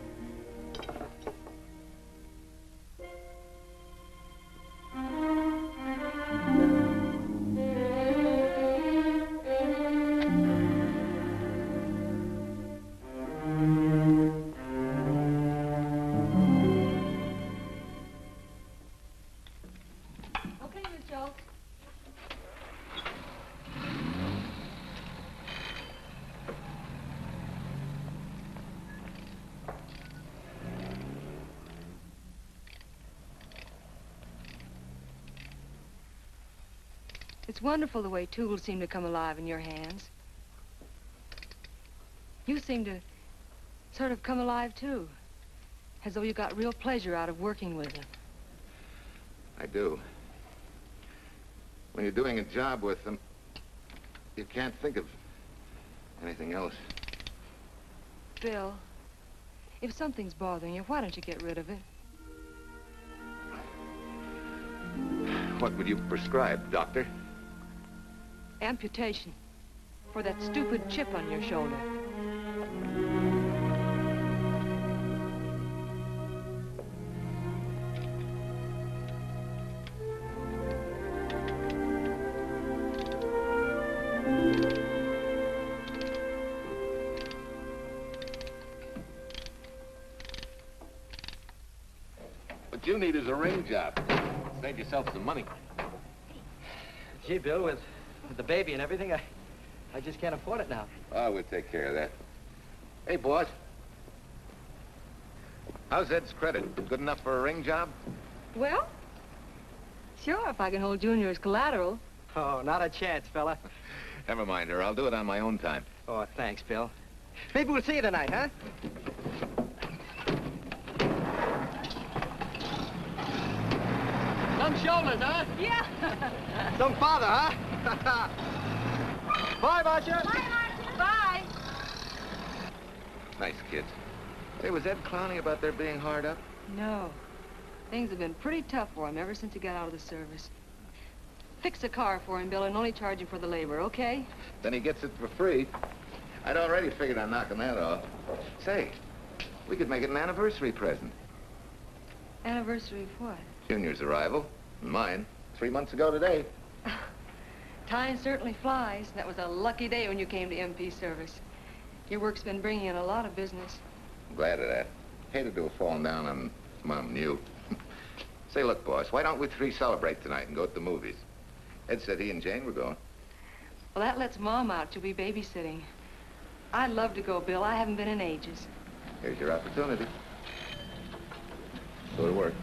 It's wonderful the way tools seem to come alive in your hands. You seem to sort of come alive, too. As though you got real pleasure out of working with them.
I do. When you're doing a job with them, you can't think of anything else.
Bill, if something's bothering you, why don't you get rid of it?
What would you prescribe, doctor?
Amputation. For that stupid chip on your shoulder.
What you need is a ring job. Save yourself some money.
Gee, Bill, with the baby and everything, I just can't afford it now.
Oh, we'll take care of that. Hey, boss. How's Ed's credit? Good enough for a ring job?
Well, sure, if I can hold Junior as collateral.
Oh, not a chance, fella.
Never mind her. I'll do it on my own time.
Oh, thanks, Bill. Maybe we'll see you tonight, huh? Some shoulders, huh?
Yeah.
Some father, huh? Bye, Marsha.
Bye, Marsha. Bye.
Nice kids. Hey, was Ed clowning about their being hard up?
No. Things have been pretty tough for him ever since he got out of the service. Fix a car for him, Bill, and only charge him for the labor, okay?
Then he gets it for free. I'd already figured on knocking that off. Say, we could make it an anniversary present.
Anniversary of what?
Junior's arrival, and mine, 3 months ago today.
Time certainly flies. That was a lucky day when you came to MP service. Your work's been bringing in a lot of business.
I'm glad of that. Hated to have fallen down on Mom and you. Say, look, boss, why don't we three celebrate tonight and go to the movies? Ed said he and Jane were going.
Well, that lets Mom out. She'll be babysitting. I'd love to go, Bill. I haven't been in ages.
Here's your opportunity. Go to work.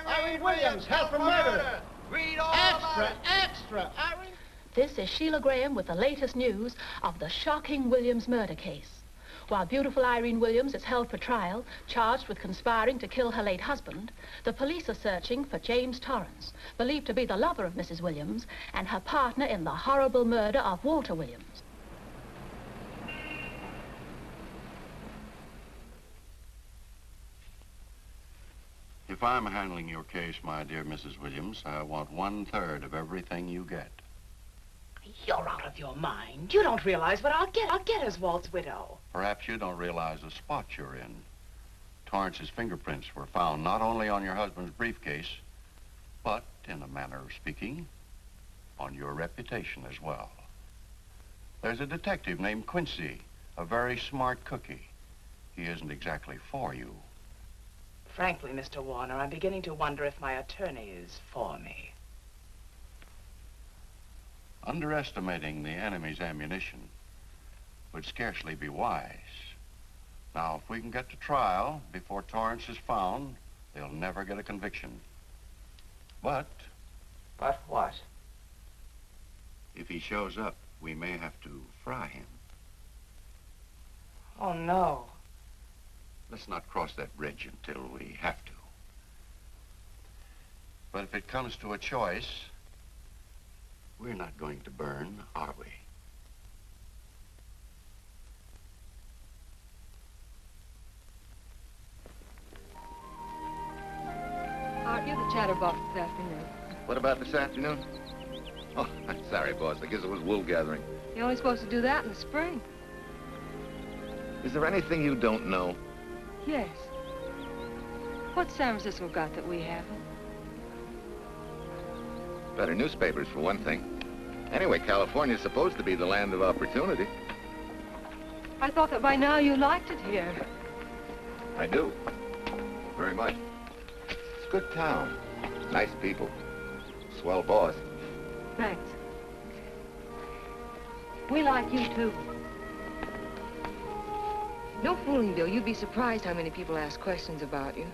Irene Williams, held for murder.
Read all
Extra, Irene.
This is Sheila Graham with the latest news of the shocking Williams murder case. While beautiful Irene Williams is held for trial, charged with conspiring to kill her late husband, the police are searching for James Torrance, believed to be the lover of Mrs. Williams and her partner in the horrible murder of Walter Williams.
If I'm handling your case, my dear Mrs. Williams, I want 1/3 of everything you get.
You're out of your mind. You don't realize what I'll get as Walt's widow.
Perhaps you don't realize the spot you're in. Torrance's fingerprints were found not only on your husband's briefcase, but, in a manner of speaking, on your reputation as well.
There's a detective named Quincy, a very smart cookie. He isn't exactly for you.
Frankly, Mr. Warner, I'm beginning to wonder if my attorney is for me.
Underestimating the enemy's ammunition would scarcely be wise. Now, if we can get to trial before Torrance is found, they'll never get a conviction. But...
But what?
If he shows up, we may have to fry him.
Oh, no.
Let's not cross that bridge until we have to. But if it comes to a choice, we're not going to burn, are we?
Aren't you the chatterbox this afternoon?
What about this afternoon? Oh, I'm sorry, boss. I guess it was wool gathering.
You're only supposed to do that in the spring.
Is there anything you don't know?
Yes. What's San Francisco got that we haven't?
Better newspapers, for one thing. Anyway, California's supposed to be the land of opportunity.
I thought that by now you liked it here.
I do. Very much. It's a good town. Nice people. Swell boss.
Thanks. We like you, too. No fooling, Bill. You'd be surprised how many people ask questions about you.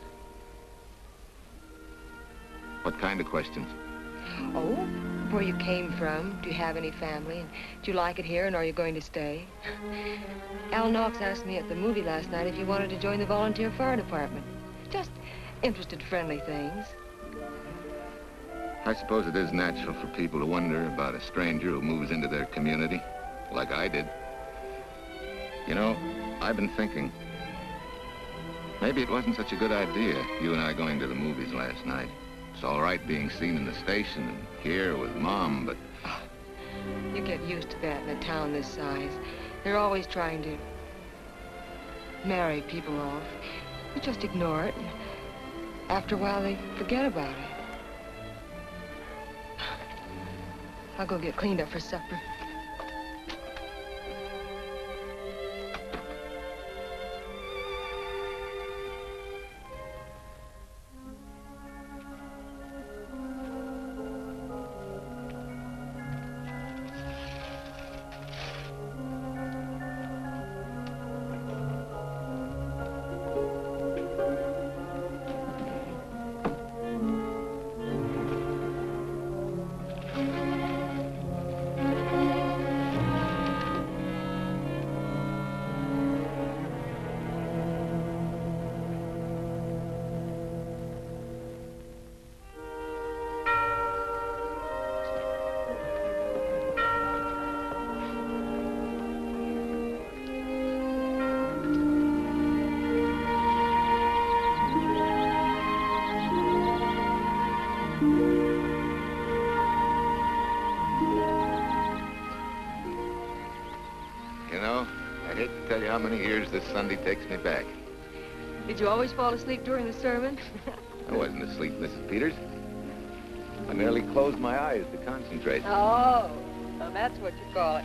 What kind of questions?
Oh, where you came from, do you have any family, and do you like it here, and are you going to stay? Al Knox asked me at the movie last night if you wanted to join the volunteer fire department. Just interested, friendly things.
I suppose it is natural for people to wonder about a stranger who moves into their community, like I did. You know, I've been thinking, maybe it wasn't such a good idea, you and I going to the movies last night. It's all right being seen in the station and here with Mom, but...
You get used to that in a town this size. They're always trying to marry people off. You just ignore it, and after a while they forget about it. I'll go get cleaned up for supper.
Tell you how many years this Sunday takes me back.
Did you always fall asleep during the sermon?
I wasn't asleep, Mrs. Peters. I merely closed my eyes to concentrate.
Oh, so that's what you call it.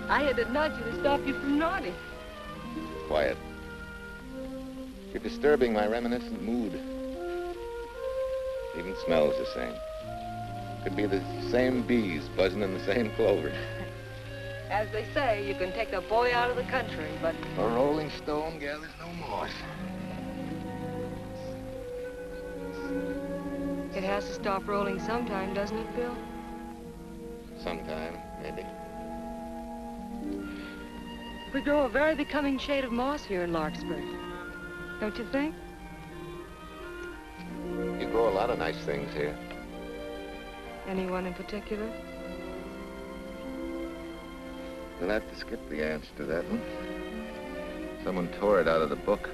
I had to nudge you to stop you from nodding.
Quiet. You're disturbing my reminiscent mood. Even smells the same. Could be the same bees buzzing in the same clover.
As they say, you can take the boy out of the country, but...
A rolling stone gathers no moss.
It has to stop rolling sometime, doesn't it, Bill?
Sometime, maybe.
We grow a very becoming shade of moss here in Larkspur. Don't you think?
You grow a lot of nice things here.
Anyone in particular?
You'll have to skip the answer to that one. Someone tore it out of the book.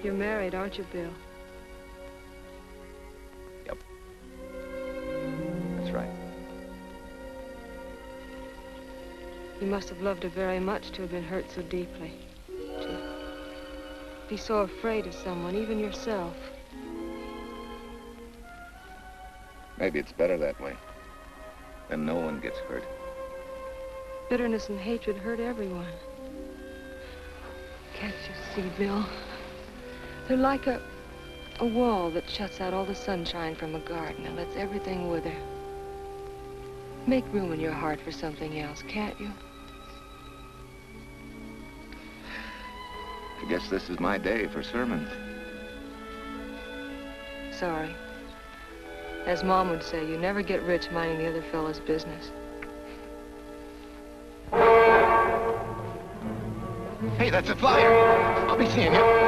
You're married, aren't you, Bill?
Yep. That's right.
You must have loved her very much to have been hurt so deeply. To be so afraid of someone, even yourself.
Maybe it's better that way. then no one gets hurt.
Bitterness and hatred hurt everyone. Can't you see, Bill? They're like a wall that shuts out all the sunshine from a garden and lets everything wither. Make room in your heart for something else, can't you?
I guess this is my day for sermons.
Sorry. As Mom would say, you never get rich minding the other fellow's business.
Hey, that's a flyer. I'll be seeing you.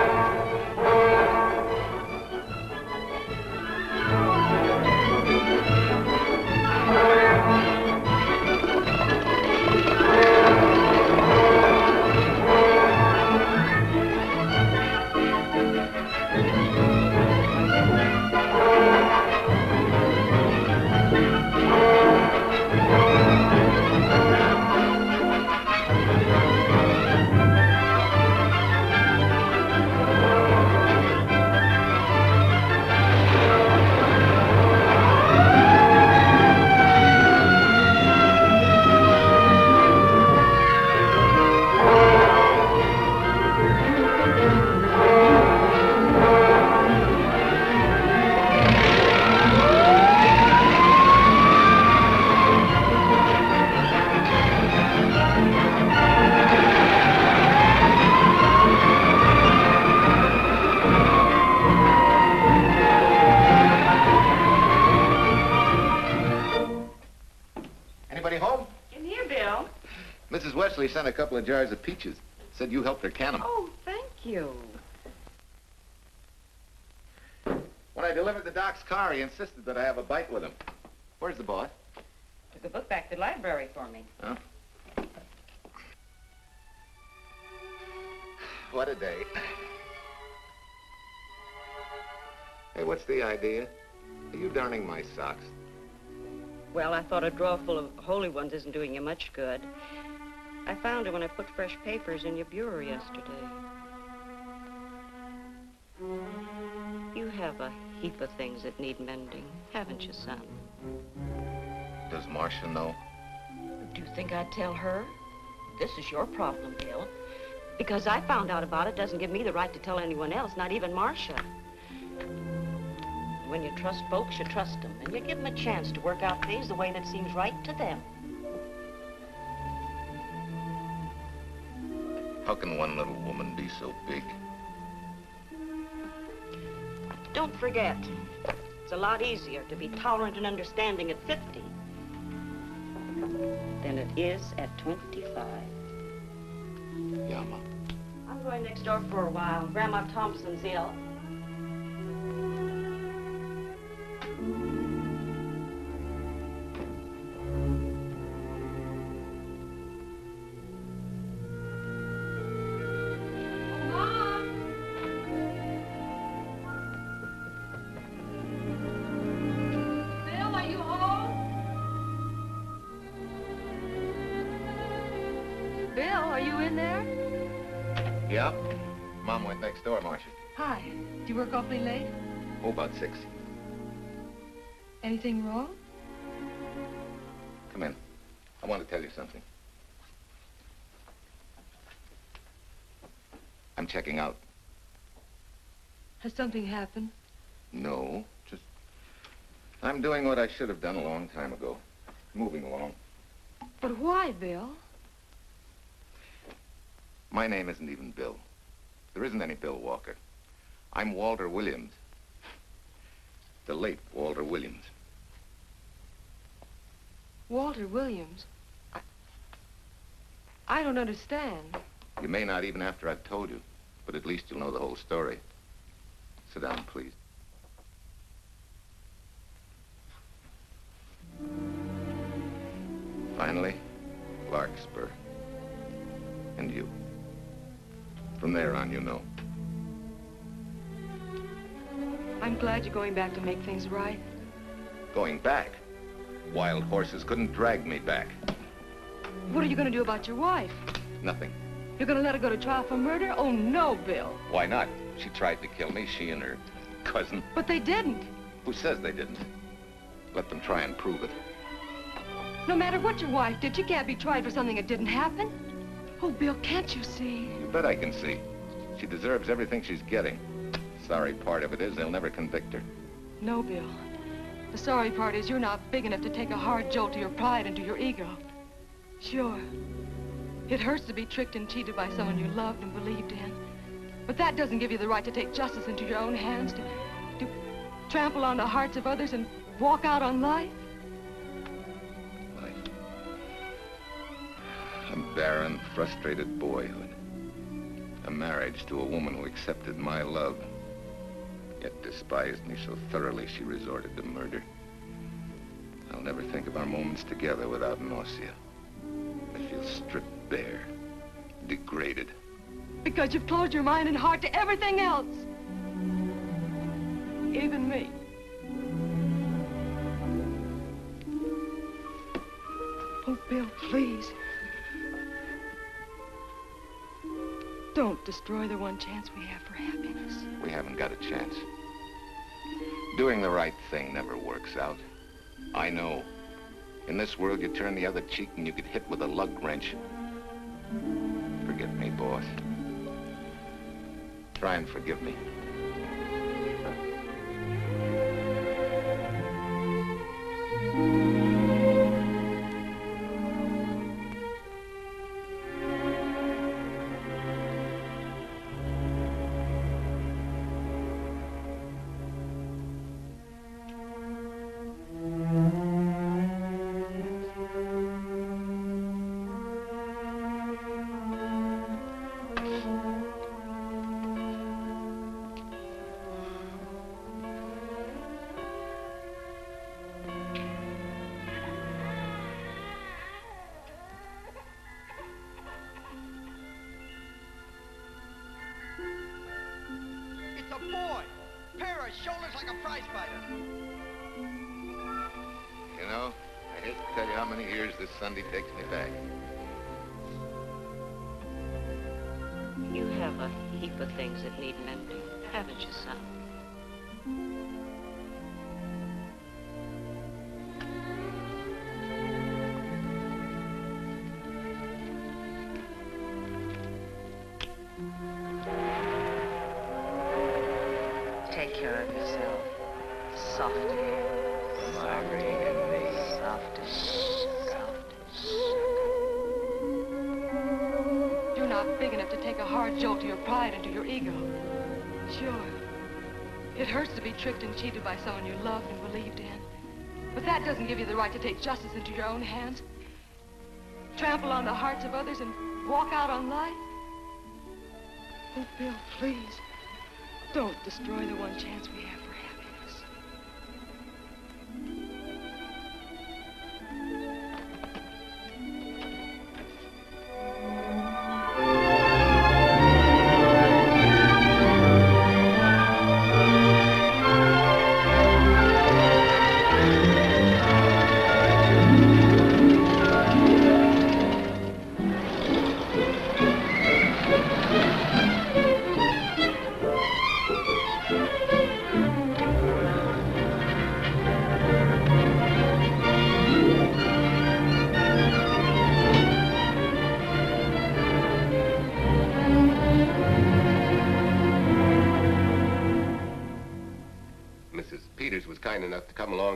Sent a couple of jars of peaches. Said you helped her can them.
Oh, thank you.
When I delivered the doc's car, he insisted that I have a bite with him. Where's the boss?
Took a book back to the library for me.
Huh? What a day. Hey, what's the idea? Are you darning my socks?
Well, I thought a drawer full of holy ones isn't doing you much good. I found it when I put fresh papers in your bureau yesterday. You have a heap of things that need mending, haven't you, son?
Does Marsha know?
Do you think I'd tell her? This is your problem, Bill. Because I found out about it doesn't give me the right to tell anyone else, not even Marsha. When you trust folks, you trust them, and you give them a chance to work out things the way that seems right to them.
How can one little woman be so big?
Don't forget, it's a lot easier to be tolerant and understanding at 50 than it is at 25.
Yeah, Ma.
I'm going next door for a while. Grandma Thompson's ill.
Yeah? Mom went next door, Marsha.
Hi. Do you work awfully late?
Oh, about 6.
Anything wrong?
Come in. I want to tell you something. I'm checking out.
Has something happened?
No, just... I'm doing what I should have done a long time ago. Moving along.
But why, Bill?
My name isn't even Bill. There isn't any Bill Walker. I'm Walter Williams. The late Walter Williams.
Walter Williams? I don't understand.
You may not even after I've told you, but at least you'll know the whole story. Sit down, please. Finally, Larkspur. And you. From there on, you know.
I'm glad you're going back to make things right.
Going back? Wild horses couldn't drag me back.
What are you going to do about your wife?
Nothing.
You're going to let her go to trial for murder? Oh, no, Bill.
Why not? She tried to kill me, she and her cousin.
But they didn't.
Who says they didn't? Let them try and prove it.
No matter what your wife did, she can't be tried for something that didn't happen. Oh, Bill, can't you see?
You bet I can see. She deserves everything she's getting. Sorry part of it is they'll never convict her.
No, Bill. The sorry part is you're not big enough to take a hard jolt to your pride and to your ego. Sure. It hurts to be tricked and cheated by someone you loved and believed in. But that doesn't give you the right to take justice into your own hands, to trample on the hearts of others and walk out on life.
A barren, frustrated boyhood. A marriage to a woman who accepted my love, yet despised me so thoroughly she resorted to murder. I'll never think of our moments together without nausea. I feel stripped bare, degraded.
Because you've closed your mind and heart to everything else. Even me. Oh, Bill, please. Don't destroy the one chance we have for happiness.
We haven't got a chance. Doing the right thing never works out. I know. In this world, you turn the other cheek and you get hit with a lug wrench. Forget me, boss. Try and forgive me.
Shoulders like a prize fighter.
You know, I hate to tell you how many years this Sunday takes me back.
You have a heap of things that need mending, haven't you, son? Take care of yourself. Softly. Irene and me.
You're not big enough to take a hard jolt to your pride and to your ego. Sure. It hurts to be tricked and cheated by someone you loved and believed in. But that doesn't give you the right to take justice into your own hands. Trample on the hearts of others and walk out on life. Oh, Bill, please. Don't destroy the one chance we have for happiness.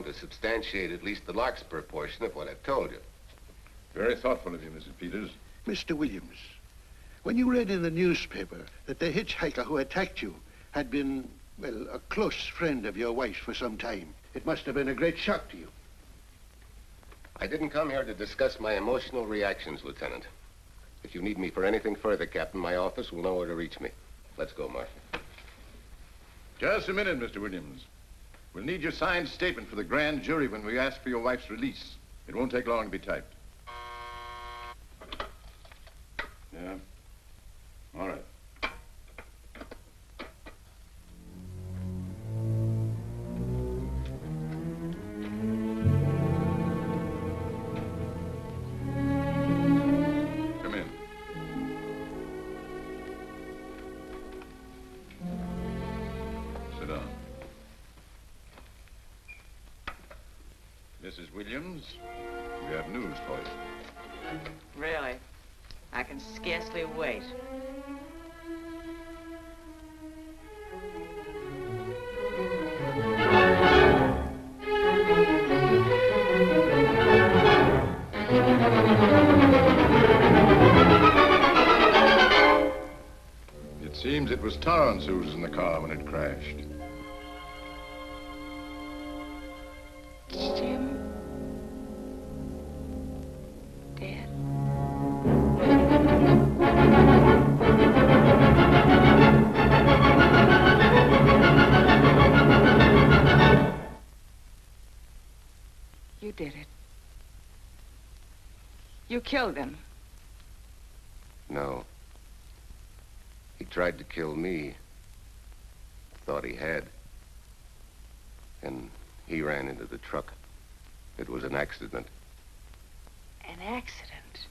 To substantiate at least the Larkspur portion of what I've told you.
Very thoughtful of you, Mrs. Peters.
Mr. Williams, when you read in the newspaper that the hitchhiker who attacked you had been, well, a close friend of your wife's for some time, it must have been a great shock to you.
I didn't come here to discuss my emotional reactions, Lieutenant. If you need me for anything further, Captain, my office will know where to reach me. Let's go, Marsha.
Just a minute, Mr. Williams. We'll need your signed statement for the grand jury when we ask for your wife's release. It won't take long to be typed. Yeah? All right. Come in. Sit down. Mrs. Williams, we We have news for you.
Really? I can scarcely wait.
It seems it was Torrance who was in the car when it crashed.
Jim? Dead? You did it. You killed him.
No. He tried to kill me. Thought he had. And he ran into the truck. It was an accident.
An accident?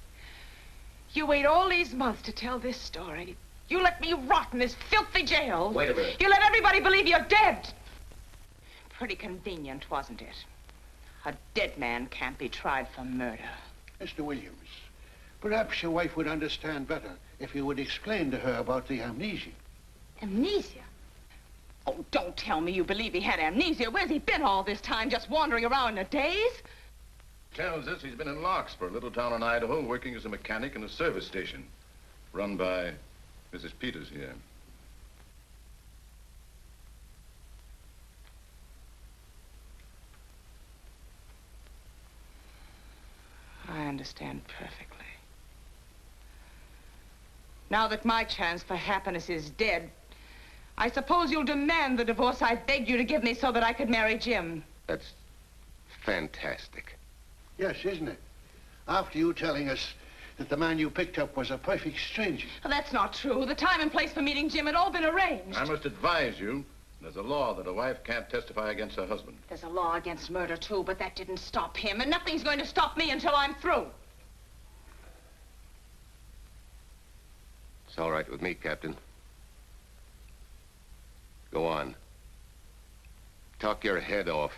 You wait all these months to tell this story. You let me rot in this filthy jail.
Wait a minute.
You let everybody believe you're dead. Pretty convenient, wasn't it? A dead man can't be tried for murder.
Mr. Williams, perhaps your wife would understand better if you would explain to her about the amnesia.
Amnesia? Oh, don't tell me you believe he had amnesia. Where's he been all this time, just wandering around in a daze?
Tells us he's been in Larkspur, a little town in Idaho, working as a mechanic in a service station, run by Mrs. Peters here.
I understand perfectly. Now that my chance for happiness is dead, I suppose you'll demand the divorce I begged you to give me so that I could marry Jim.
That's fantastic.
Yes, isn't it? After you telling us that the man you picked up was a perfect stranger.
Well, that's not true. The time and place for meeting Jim had all been arranged.
I must advise you, there's a law that a wife can't testify against her husband.
There's a law against murder, too, but that didn't stop him, and nothing's going to stop me until I'm through.
It's all right with me, Captain. Go on. Talk your head off.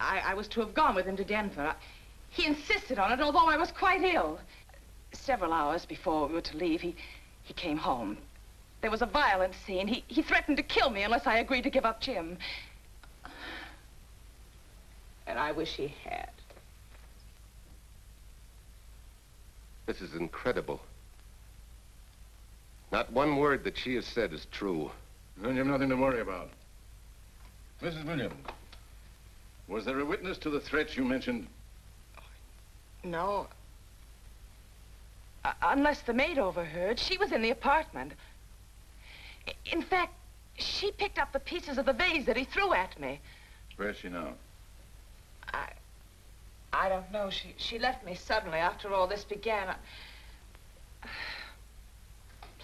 I was to have gone with him to Denver. He insisted on it, although I was quite ill. Several hours before we were to leave, he came home. There was a violent scene. He threatened to kill me unless I agreed to give up Jim. And I wish he had.
This is incredible. Not one word that she has said is true.
Then you've nothing to worry about. Mrs. Williams, was there a witness to the threats you mentioned?
No. Unless the maid overheard. She was in the apartment. In fact, she picked up the pieces of the vase that he threw at me.
Where's she now?
I don't know. She left me suddenly after all this began.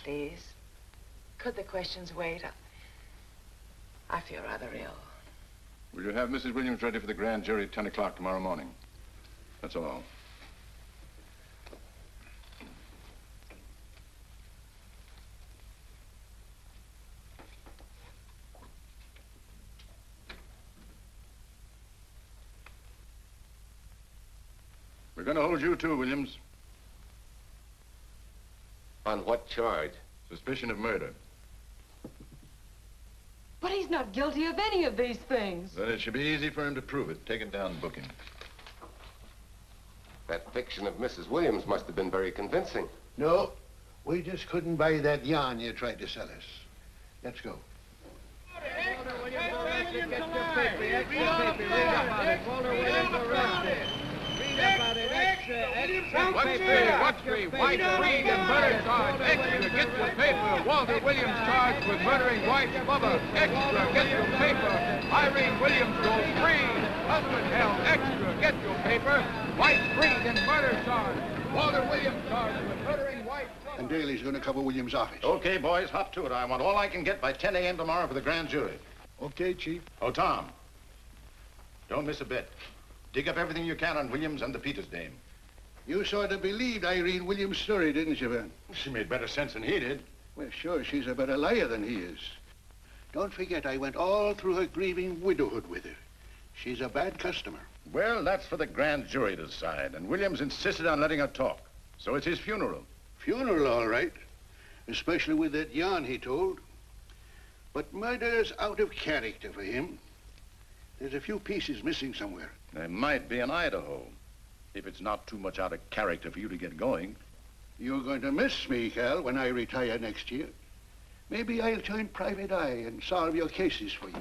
Please, could the questions wait? I feel rather ill.
Will you have Mrs. Williams ready for the grand jury at 10 o'clock tomorrow morning? That's all. We're going to hold you too, Williams.
On what charge?
Suspicion of murder.
But he's not guilty of any of these things.
Then it should be easy for him to prove it. Take it down and book him.
That fiction of Mrs. Williams must have been very convincing.
No, we just couldn't buy that yarn you tried to sell us. Let's go.
Watch me, White, Reed, and murder charge. Extra, get your paper. Walter Williams charged with murdering White's mother. Extra, get your paper. Irene Williams goes free. Husband held. Extra, get your paper. White, Reed, and murder charge. Walter Williams charged with murdering White's mother.
And Daly's going to cover Williams' office.
Okay, boys, hop to it. I want all I can get by 10 a.m. tomorrow for the grand jury.
Okay, Chief.
Oh, Tom, don't miss a bit. Dig up everything you can on Williams and the Peters dame.
You sort of believed Irene Williams' story, didn't you, Ben?
She made better sense than he did.
Well, sure, she's a better liar than he is. Don't forget, I went all through her grieving widowhood with her. She's a bad customer.
Well, that's for the grand jury to decide, and Williams insisted on letting her talk. So it's his funeral.
Funeral, all right. Especially with that yarn he told. But murder's out of character for him. There's a few pieces missing somewhere.
There might be in Idaho, if it's not too much out of character for you to get going.
You're going to miss me, Cal, when I retire next year. Maybe I'll join Private Eye and solve your cases for you.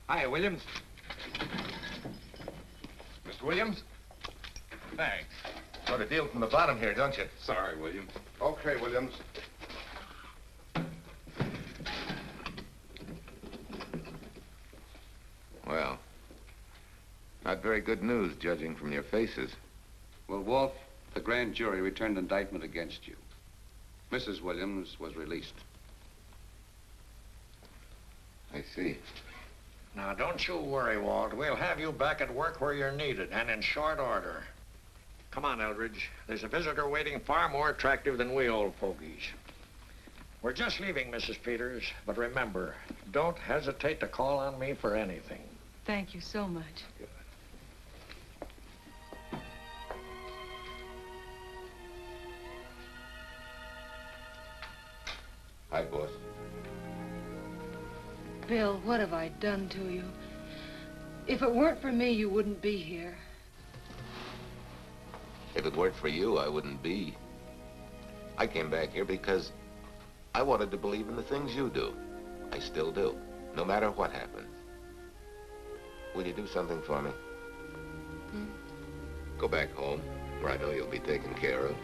Hi, Williams. Mr. Williams? Thanks. Got a deal from the bottom here, don't you? Sorry, Williams.
Okay, Williams.
Well, not very good news, judging from your faces.
Well, Wolf, the grand jury returned indictment against you. Mrs. Williams was released.
I see.
Now, don't you worry, Walt. We'll have you back at work where you're needed, and in short order. Come on, Eldridge. There's a visitor waiting far more attractive than we old fogies. We're just leaving, Mrs. Peters, but remember, don't hesitate to call on me for anything.
Thank you so much.
Hi, boss.
Bill, what have I done to you? If it weren't for me, you wouldn't be here.
If it weren't for you, I wouldn't be. I came back here because I wanted to believe in the things you do. I still do, no matter what happens. Will you do something for me? Go back home, where I know you'll be taken care of.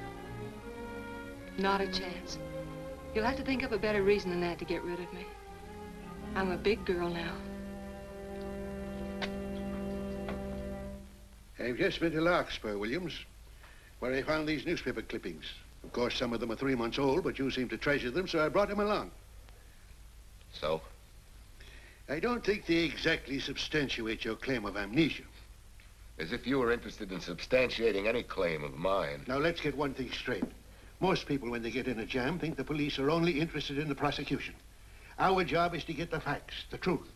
Not a chance. You'll have to think up a better reason than that to get rid of me. I'm a big girl now.
I've just been to Larkspur, Williams, where I found these newspaper clippings. Of course, some of them are 3 months old, but you seem to treasure them, so I brought them along.
So?
I don't think they exactly substantiate your claim of amnesia.
As if you were interested in substantiating any claim of mine.
Now, let's get one thing straight. Most people, when they get in a jam, think the police are only interested in the prosecution. Our job is to get the facts, the truth.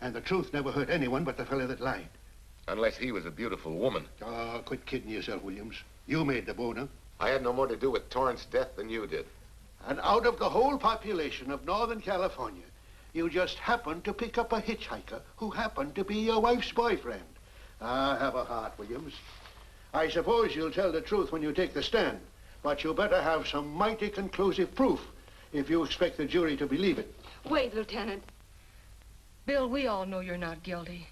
And the truth never hurt anyone but the fellow that lied.
Unless he was a beautiful woman.
Oh, quit kidding yourself, Williams. You made the boner.
I had no more to do with Torrance's death than you did.
And out of the whole population of Northern California, you just happened to pick up a hitchhiker who happened to be your wife's boyfriend. Ah, have a heart, Williams. I suppose you'll tell the truth when you take the stand, but you better have some mighty conclusive proof if you expect the jury to believe it.
Wait, Lieutenant. Bill, we all know you're not guilty,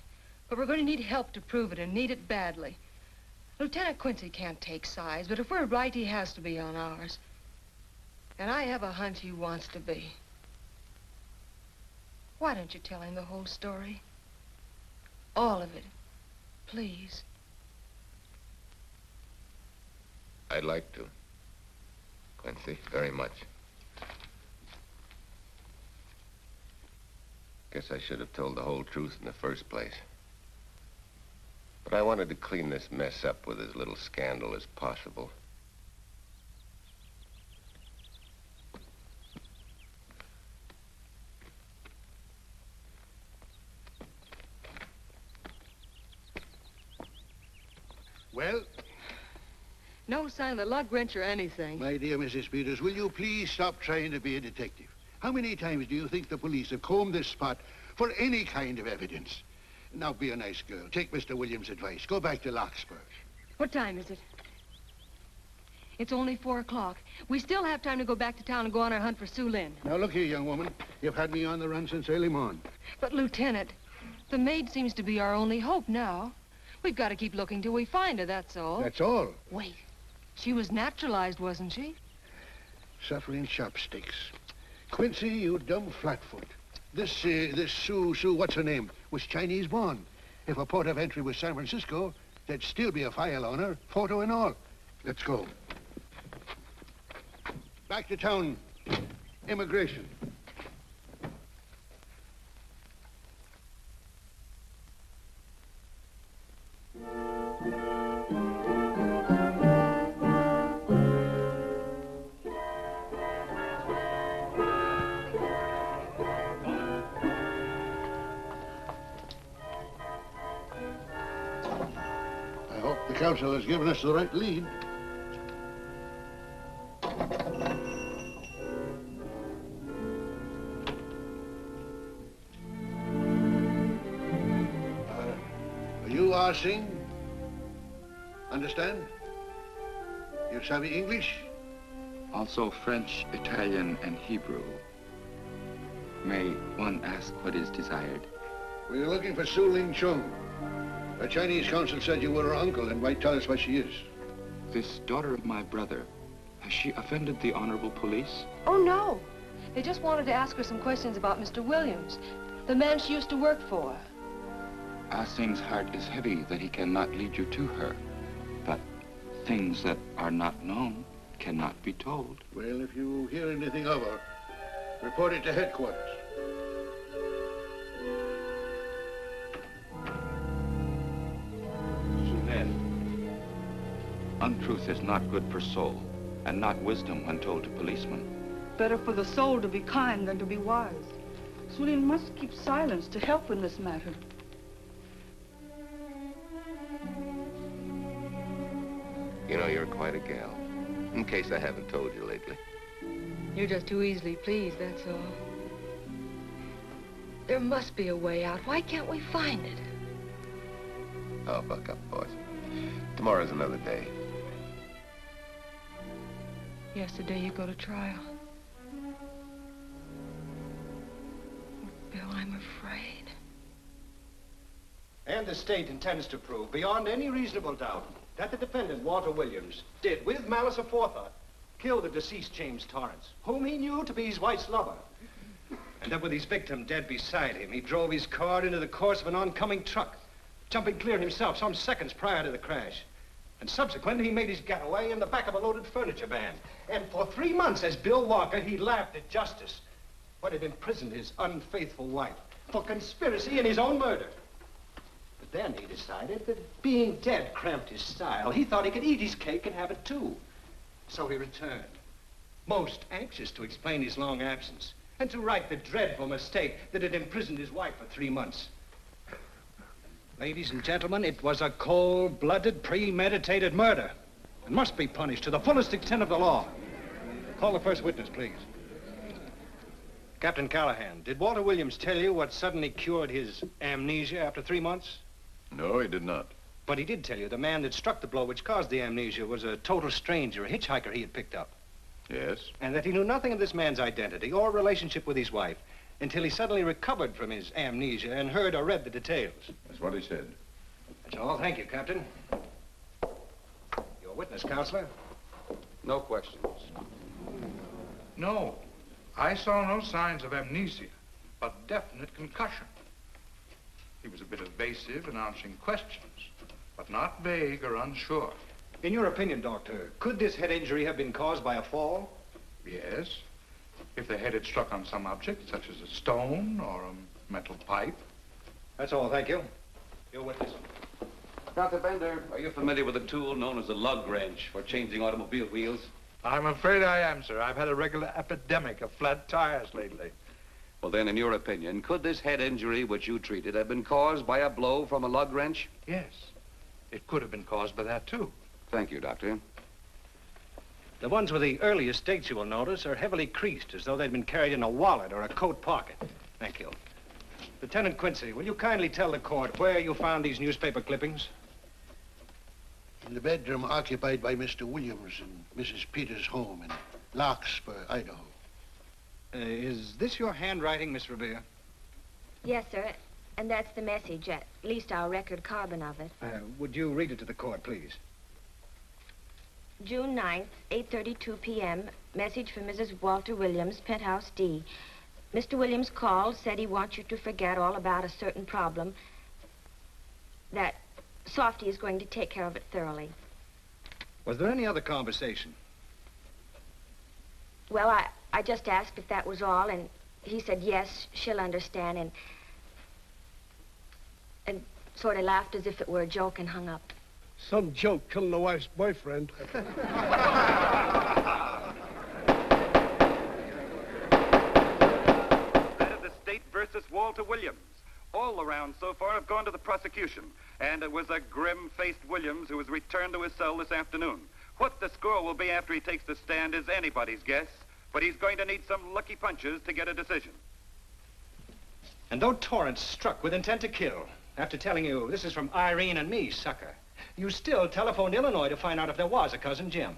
but we're going to need help to prove it, and need it badly. Lieutenant Quincy can't take sides, but if we're right, he has to be on ours. And I have a hunch he wants to be. Why don't you tell him the whole story? All of it. Please.
I'd like to. Quincy, very much. Guess I should have told the whole truth in the first place. But I wanted to clean this mess up with as little scandal as possible.
Well?
No sign of the lug wrench or anything.
My dear Mrs. Peters, will you please stop trying to be a detective? How many times do you think the police have combed this spot for any kind of evidence? Now, be a nice girl. Take Mr. Williams' advice. Go back to Larkspur.
What time is it? It's only 4 o'clock. We still have time to go back to town and go on our hunt for Sue Lynn.
Now, look here, young woman. You've had me on the run since early morning.
But, Lieutenant, the maid seems to be our only hope now. We've got to keep looking till we find her, that's all.
That's all?
Wait. She was naturalized, wasn't she?
Suffering chopsticks. Quincy, you dumb flatfoot. This Sue, what's her name, was Chinese born. If her port of entry was San Francisco, there'd still be a file on her, photo and all. Let's go. Back to town. Immigration. The council has given us the right lead. You are Singh? Understand? You savvy English?
Also French, Italian, and Hebrew. May one ask what is desired?
We're looking for Su Ling Chung. The Chinese consul said you were her uncle and might tell us what she is.
This daughter of my brother, has she offended the honorable police?
Oh, no. They just wanted to ask her some questions about Mr. Williams, the man she used to work for.
Ah Sing's heart is heavy that he cannot lead you to her. But things that are not known cannot be told.
Well, if you hear anything of her, report it to headquarters.
Untruth is not good for soul, and not wisdom when told to policemen.
Better for the soul to be kind than to be wise. Sulin must keep silence to help in this matter.
You know, you're quite a gal. In case I haven't told you lately.
You're just too easily pleased, that's all. There must be a way out. Why can't we find it?
Oh, buck up, boys. Tomorrow's another day.
Yesterday you go to trial. Bill, I'm afraid.
And the state intends to prove, beyond any reasonable doubt, that the defendant, Walter Williams, did, with malice aforethought, kill the deceased James Torrance, whom he knew to be his wife's lover. And that with his victim dead beside him, he drove his car into the course of an oncoming truck, jumping clear himself some seconds prior to the crash. And subsequently, he made his getaway in the back of a loaded furniture van. And for 3 months, as Bill Walker, he laughed at justice, but had imprisoned his unfaithful wife for conspiracy in his own murder. But then he decided that being dead cramped his style. He thought he could eat his cake and have it too. So he returned, most anxious to explain his long absence and to right the dreadful mistake that had imprisoned his wife for 3 months. Ladies and gentlemen, it was a cold-blooded, premeditated murder and must be punished to the fullest extent of the law. Call the first witness, please. Captain Callahan, did Walter Williams tell you what suddenly cured his amnesia after 3 months?
No, he did not.
But he did tell you the man that struck the blow which caused the amnesia was a total stranger, a hitchhiker he had picked up.
Yes?
And that he knew nothing of this man's identity or relationship with his wife until he suddenly recovered from his amnesia and heard or read the details.
That's what he said.
That's all. Thank you, Captain. Your witness, Counselor.
No questions.
No. I saw no signs of amnesia, but definite concussion. He was a bit evasive in answering questions, but not vague or unsure.
In your opinion, Doctor, could this head injury have been caused by a fall?
Yes. If the head had struck on some object, such as a stone or a metal pipe.
That's all, thank you. Your witness.
Dr. Bender, are you familiar with a tool known as a lug wrench for changing automobile wheels?
I'm afraid I am, sir. I've had a regular epidemic of flat tires lately.
Well, then, in your opinion, could this head injury which you treated have been caused by a blow from a lug wrench?
Yes. It could have been caused by that, too.
Thank you, Doctor.
The ones with the earliest dates, you will notice, are heavily creased, as though they'd been carried in a wallet or a coat pocket. Thank you. Lieutenant Quincy, will you kindly tell the court where you found these newspaper clippings?
In the bedroom occupied by Mr. Williams in Mrs. Peters' home in Larkspur, Idaho.
Is this your handwriting, Miss Revere?
Yes, sir. And that's the message, at least our record carbon of it.
Would you read it to the court, please?
June 9th, 8:32 p.m. Message from Mrs. Walter Williams, Penthouse D. Mr. Williams called, said he wants you to forget all about a certain problem, that Softy is going to take care of it thoroughly.
Was there any other conversation?
Well, I just asked if that was all, and he said, yes, she'll understand, and sort of laughed as if it were a joke and hung up.
Some joke killing the wife's boyfriend.
Head of the state versus Walter Williams.
All the rounds so far have gone to the prosecution, and it was a grim-faced Williams who was returned to his cell this afternoon. What the score will be after he takes the stand is anybody's guess, but he's going to need some lucky punches to get a decision.
And though Torrance struck with intent to kill, after telling you this is from Irene and me, sucker, you still telephoned Illinois to find out if there was a cousin Jim.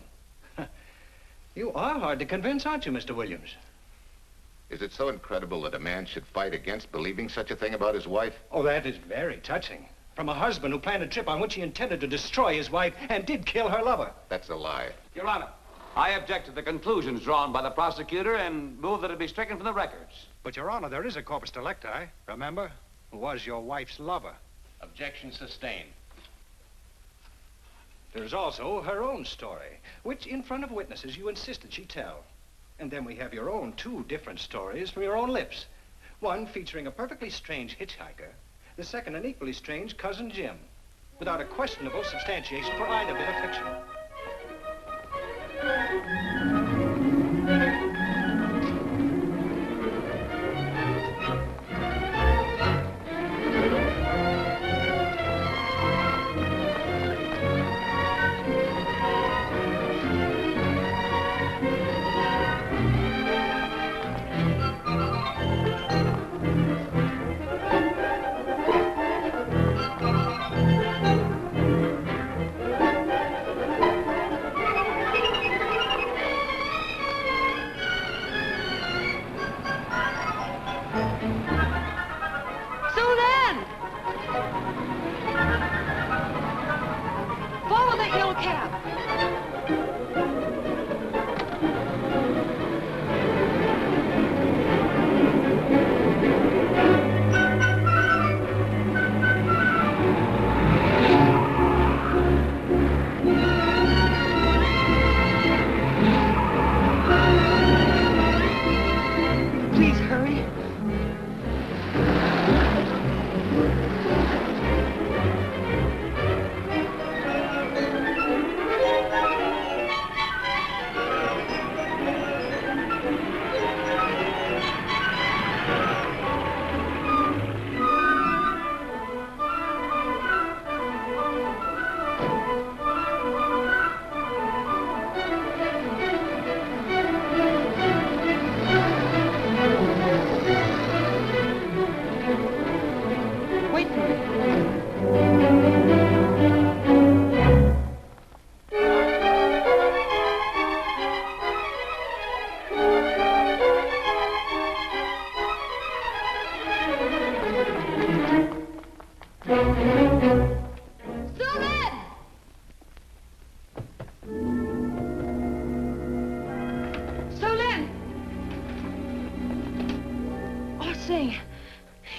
You are hard to convince, aren't you, Mr. Williams?
Is it so incredible that a man should fight against believing such a thing about his wife?
Oh, that is very touching. From a husband who planned a trip on which he intended to destroy his wife and did kill her lover.
That's a lie.
Your Honor, I object to the conclusions drawn by the prosecutor and move that it be stricken from the records.
But, Your Honor, there is a corpus delicti, remember? Who was your wife's lover.
Objection sustained.
There's also her own story, which in front of witnesses you insisted she tell. And then we have your own two different stories from your own lips. One featuring a perfectly strange hitchhiker, the second an equally strange cousin Jim, without a questionable substantiation for either bit of fiction.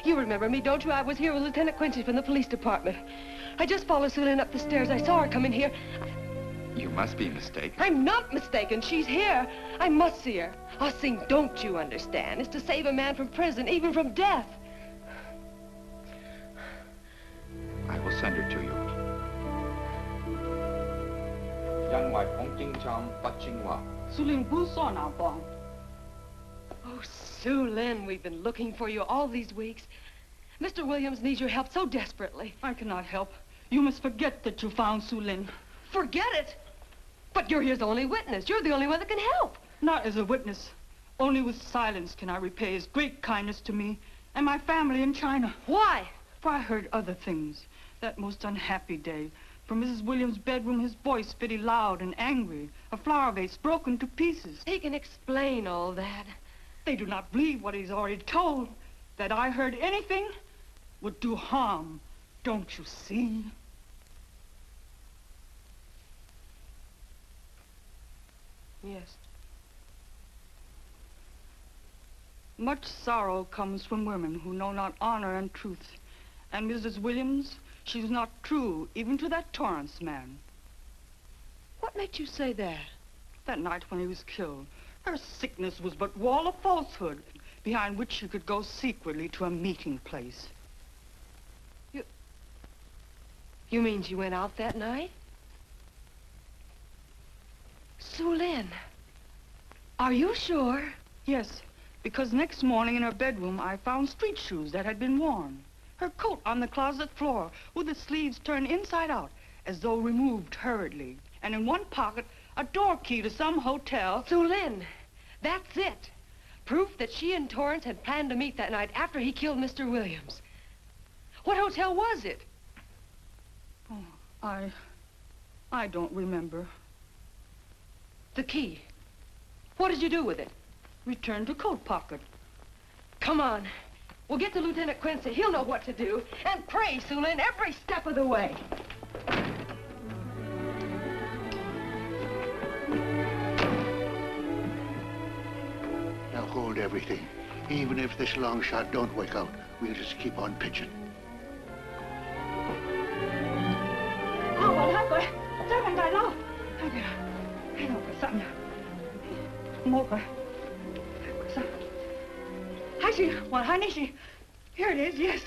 You remember me, don't you? I was here with Lieutenant Quincy from the police department. I just followed Susan up the stairs. I saw her come in here.
You must be mistaken.
I'm not mistaken. She's here. I must see her. Our thing, don't you understand, is to save a man from prison, even from death.
I will send her to you.
Oh, Sue Lynn, we've been looking for you all these weeks. Mr. Williams needs your help so desperately.
I cannot help. You must forget that you found Sue Lynn.
Forget it? But you're his only witness. You're the only one that can help.
Not as a witness. Only with silence can I repay his great kindness to me and my family in China.
Why?
For I heard other things. That most unhappy day. From Mrs. Williams' bedroom, his voice very loud and angry. A flower vase broken to pieces.
He can explain all that.
They do not believe what he's already told. That I heard anything would do harm. Don't you see?
Yes.
Much sorrow comes from women who know not honor and truth. And Mrs. Williams, she was not true even to that Torrance man.
What made you say that?
That night when he was killed, her sickness was but wall of falsehood, behind which she could go secretly to a meeting place.
You mean she went out that night? Sue Lynn, are you sure?
Yes, because next morning in her bedroom I found street shoes that had been worn. Her coat on the closet floor, with the sleeves turned inside out, as though removed hurriedly. And in one pocket, a door key to some hotel.
Sue Lynn, that's it. Proof that she and Torrance had planned to meet that night after he killed Mr. Williams. What hotel was it?
Oh, I don't remember.
The key. What did you do with it?
Returned to coat pocket.
Come on. We'll get to Lieutenant Quincy. He'll know what to do. And pray, Sue Lynn, every step of the way.
Now hold everything. Even if this long shot don't work out, we'll just keep on pitching.
Here it is, yes.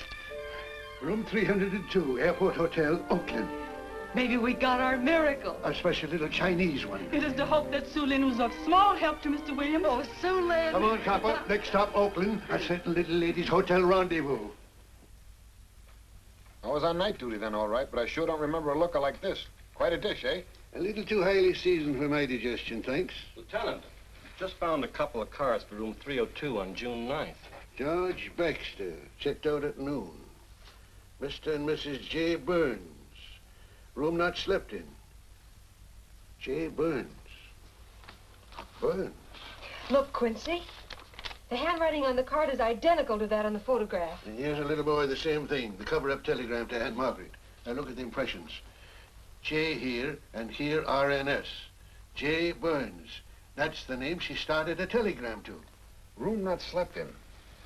Room 302, Airport Hotel, Oakland.
Maybe we got our miracle.
A special little Chinese one.
It is to hope that Sue Lynn was of small help to Mr. Williams.
Oh, Sue Lynn.
Come on, copper. Next stop, Oakland. A certain little lady's hotel rendezvous.
I was on night duty then, all right, but I sure don't remember a looker like this. Quite a dish, eh?
A little too highly seasoned for my digestion, thanks.
Lieutenant, just found a couple of cars for room 302 on June 9th.
George Baxter, checked out at noon. Mr. and Mrs. J. Burns. Room not slept in. J. Burns. Burns.
Look, Quincy. The handwriting on the card is identical to that on the photograph.
And here's a little boy, the same thing. The cover-up telegram to Aunt Margaret. Now look at the impressions. J here, and here RNS. J. Burns. That's the name she started a telegram to.
Room not slept in.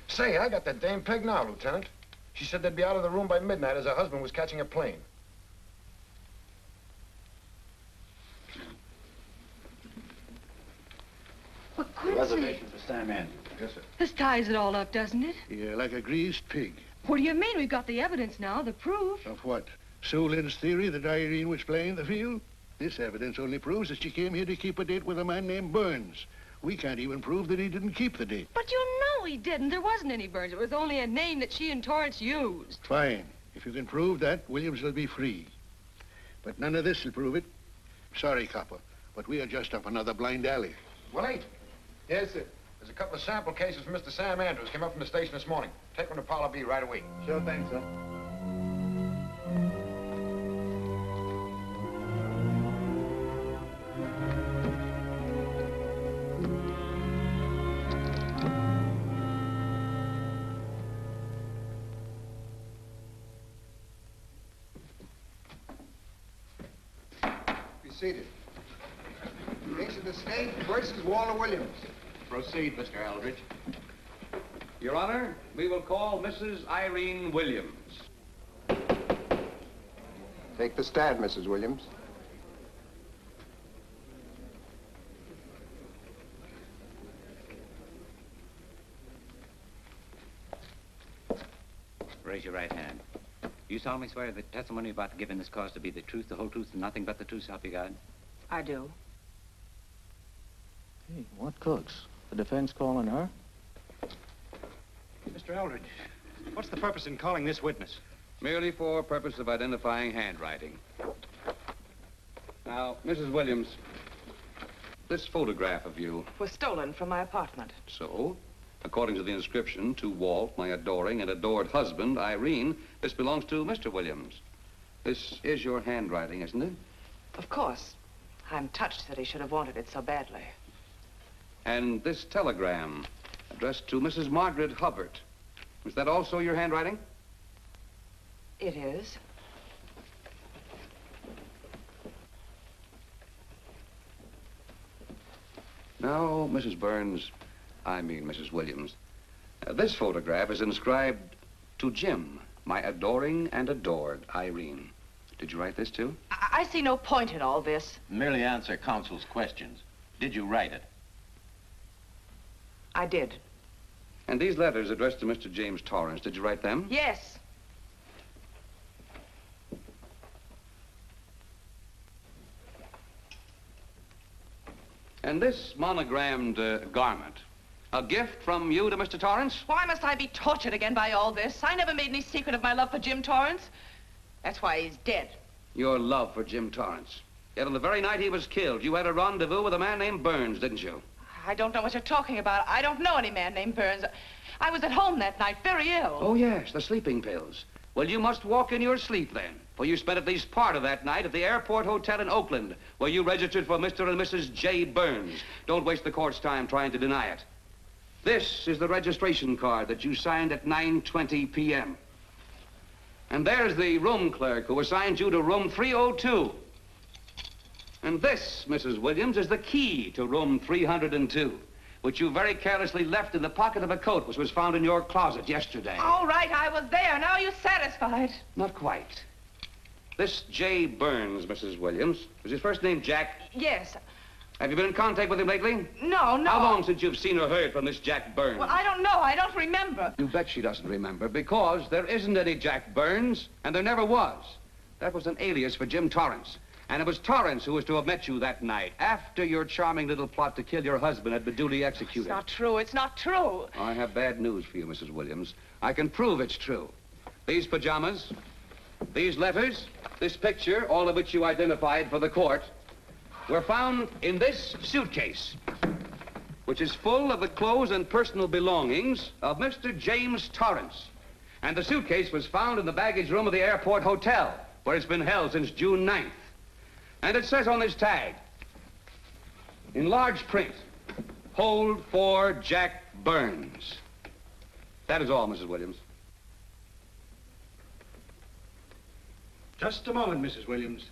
Say, I got that dame pegged now, Lieutenant. She said they'd be out of the room by midnight as her husband was catching a plane.
But Quincy...
Reservation for Sam Andrews.
Yes, sir.
This ties it all up, doesn't it?
Yeah, like a greased pig.
What do you mean? We've got the evidence now, the proof.
Of what? Sue Lynn's theory that Irene was playing the field? This evidence only proves that she came here to keep a date with a man named Burns. We can't even prove that he didn't keep the date.
But you know he didn't. There wasn't any Burns. It was only a name that she and Torrance used.
Fine. If you can prove that, Williams will be free. But none of this will prove it. Sorry, copper, but we are just up another blind alley.
Willie? Yes, sir. There's a couple of sample cases from Mr. Sam Andrews. Came up from the station this morning. Take them to Parlor B right away.
Sure thing, sir.
Be seated. Case of the state versus Walter Williams.
Proceed, Mr. Aldrich. Your Honor, we will call Mrs. Irene Williams.
Take the stand, Mrs. Williams.
Raise your right hand. You solemnly swear that the testimony you're about to give in this cause to be the truth, the whole truth, and nothing but the truth, so help you God?
I do.
Hey, what cooks? The defense calling her?
Mr. Aldrich, what's the purpose in calling this witness?
Merely for purpose of identifying handwriting. Now, Mrs. Williams, this photograph of you...
Was stolen from my apartment.
So, according to the inscription, to Walt, my adoring and adored husband, Irene, this belongs to Mr. Williams. This is your handwriting, isn't it?
Of course. I'm touched that he should have wanted it so badly.
And this telegram, addressed to Mrs. Margaret Hubbard. Is that also your handwriting?
It is.
Now, Mrs. Burns, I mean Mrs. Williams, this photograph is inscribed to Jim, my adoring and adored Irene. Did you write this too?
I see no point in all this.
Merely answer counsel's questions. Did you write it?
I did.
And these letters addressed to Mr. James Torrance, did you write them?
Yes.
And this monogrammed garment, A gift from you to Mr. Torrance?
Why must I be tortured again by all this? I never made any secret of my love for Jim Torrance. That's why he's dead.
Your love for Jim Torrance. Yet on the very night he was killed, you had a rendezvous with a man named Burns, didn't you?
I don't know what you're talking about. I don't know any man named Burns. I was at home that night, very ill.
Oh, yes, the sleeping pills. Well, you must walk in your sleep then, for you spent at least part of that night at the Airport Hotel in Oakland, where you registered for Mr. and Mrs. J. Burns. Don't waste the court's time trying to deny it. This is the registration card that you signed at 9:20 p.m. And there's the room clerk who assigned you to room 302. And this, Mrs. Williams, is the key to room 302, which you very carelessly left in the pocket of a coat which was found in your closet yesterday.
All right, I was there. Now you're satisfied.
Not quite. This J. Burns, Mrs. Williams, was his first name Jack?
Yes.
Have you been in contact with him lately?
No.
How long since you've seen or heard from this Jack Burns?
Well, I don't know. I don't remember.
You bet she doesn't remember, because there isn't any Jack Burns, and there never was. That was an alias for Jim Torrance. And it was Torrance who was to have met you that night, after your charming little plot to kill your husband had been duly executed.
It's not true. It's not true.
I have bad news for you, Mrs. Williams. I can prove it's true. These pajamas, these letters, this picture, all of which you identified for the court, were found in this suitcase, which is full of the clothes and personal belongings of Mr. James Torrance. And the suitcase was found in the baggage room of the Airport Hotel, where it's been held since June 9th. And it says on this tag, in large print, hold for Jack Burns. That is all, Mrs. Williams.
Just a moment, Mrs. Williams.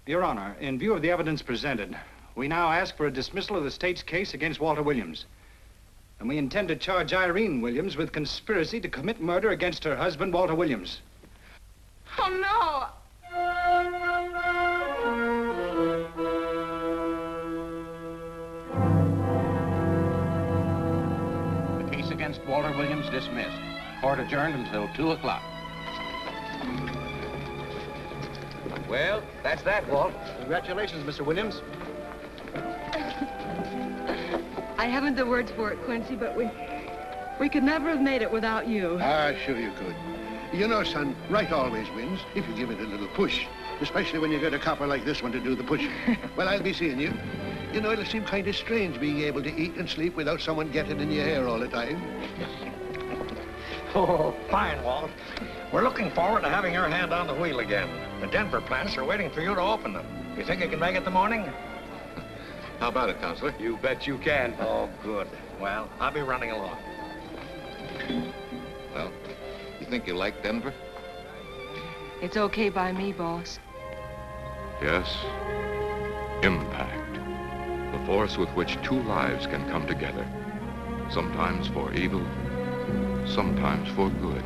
Your Honor, in view of the evidence presented, we now ask for a dismissal of the state's case against Walter Williams. And we intend to charge Irene Williams with conspiracy to commit murder against her husband, Walter Williams.
Oh, no.
The case against Walter Williams dismissed. Court adjourned until 2 o'clock.
Well, that's that, Walt.
Congratulations, Mr. Williams.
I haven't the words for it, Quincy, but we could never have made it without you.
Ah, sure you could. You know, son, right always wins if you give it a little push, especially when you get a copper like this one to do the pushing. Well, I'll be seeing you. You know, it'll seem kind of strange being able to eat and sleep without someone getting in your hair all the time.
Oh, fine, Walt. We're looking forward to having your hand on the wheel again. The Denver plants are waiting for you to open them. You think you can make it in the morning?
How about it, Counselor?
You bet you can.
Oh, good. Well, I'll be running along.
Well, you think you like Denver?
It's okay by me, boss.
Yes, impact. The force with which two lives can come together. Sometimes for evil, sometimes for good.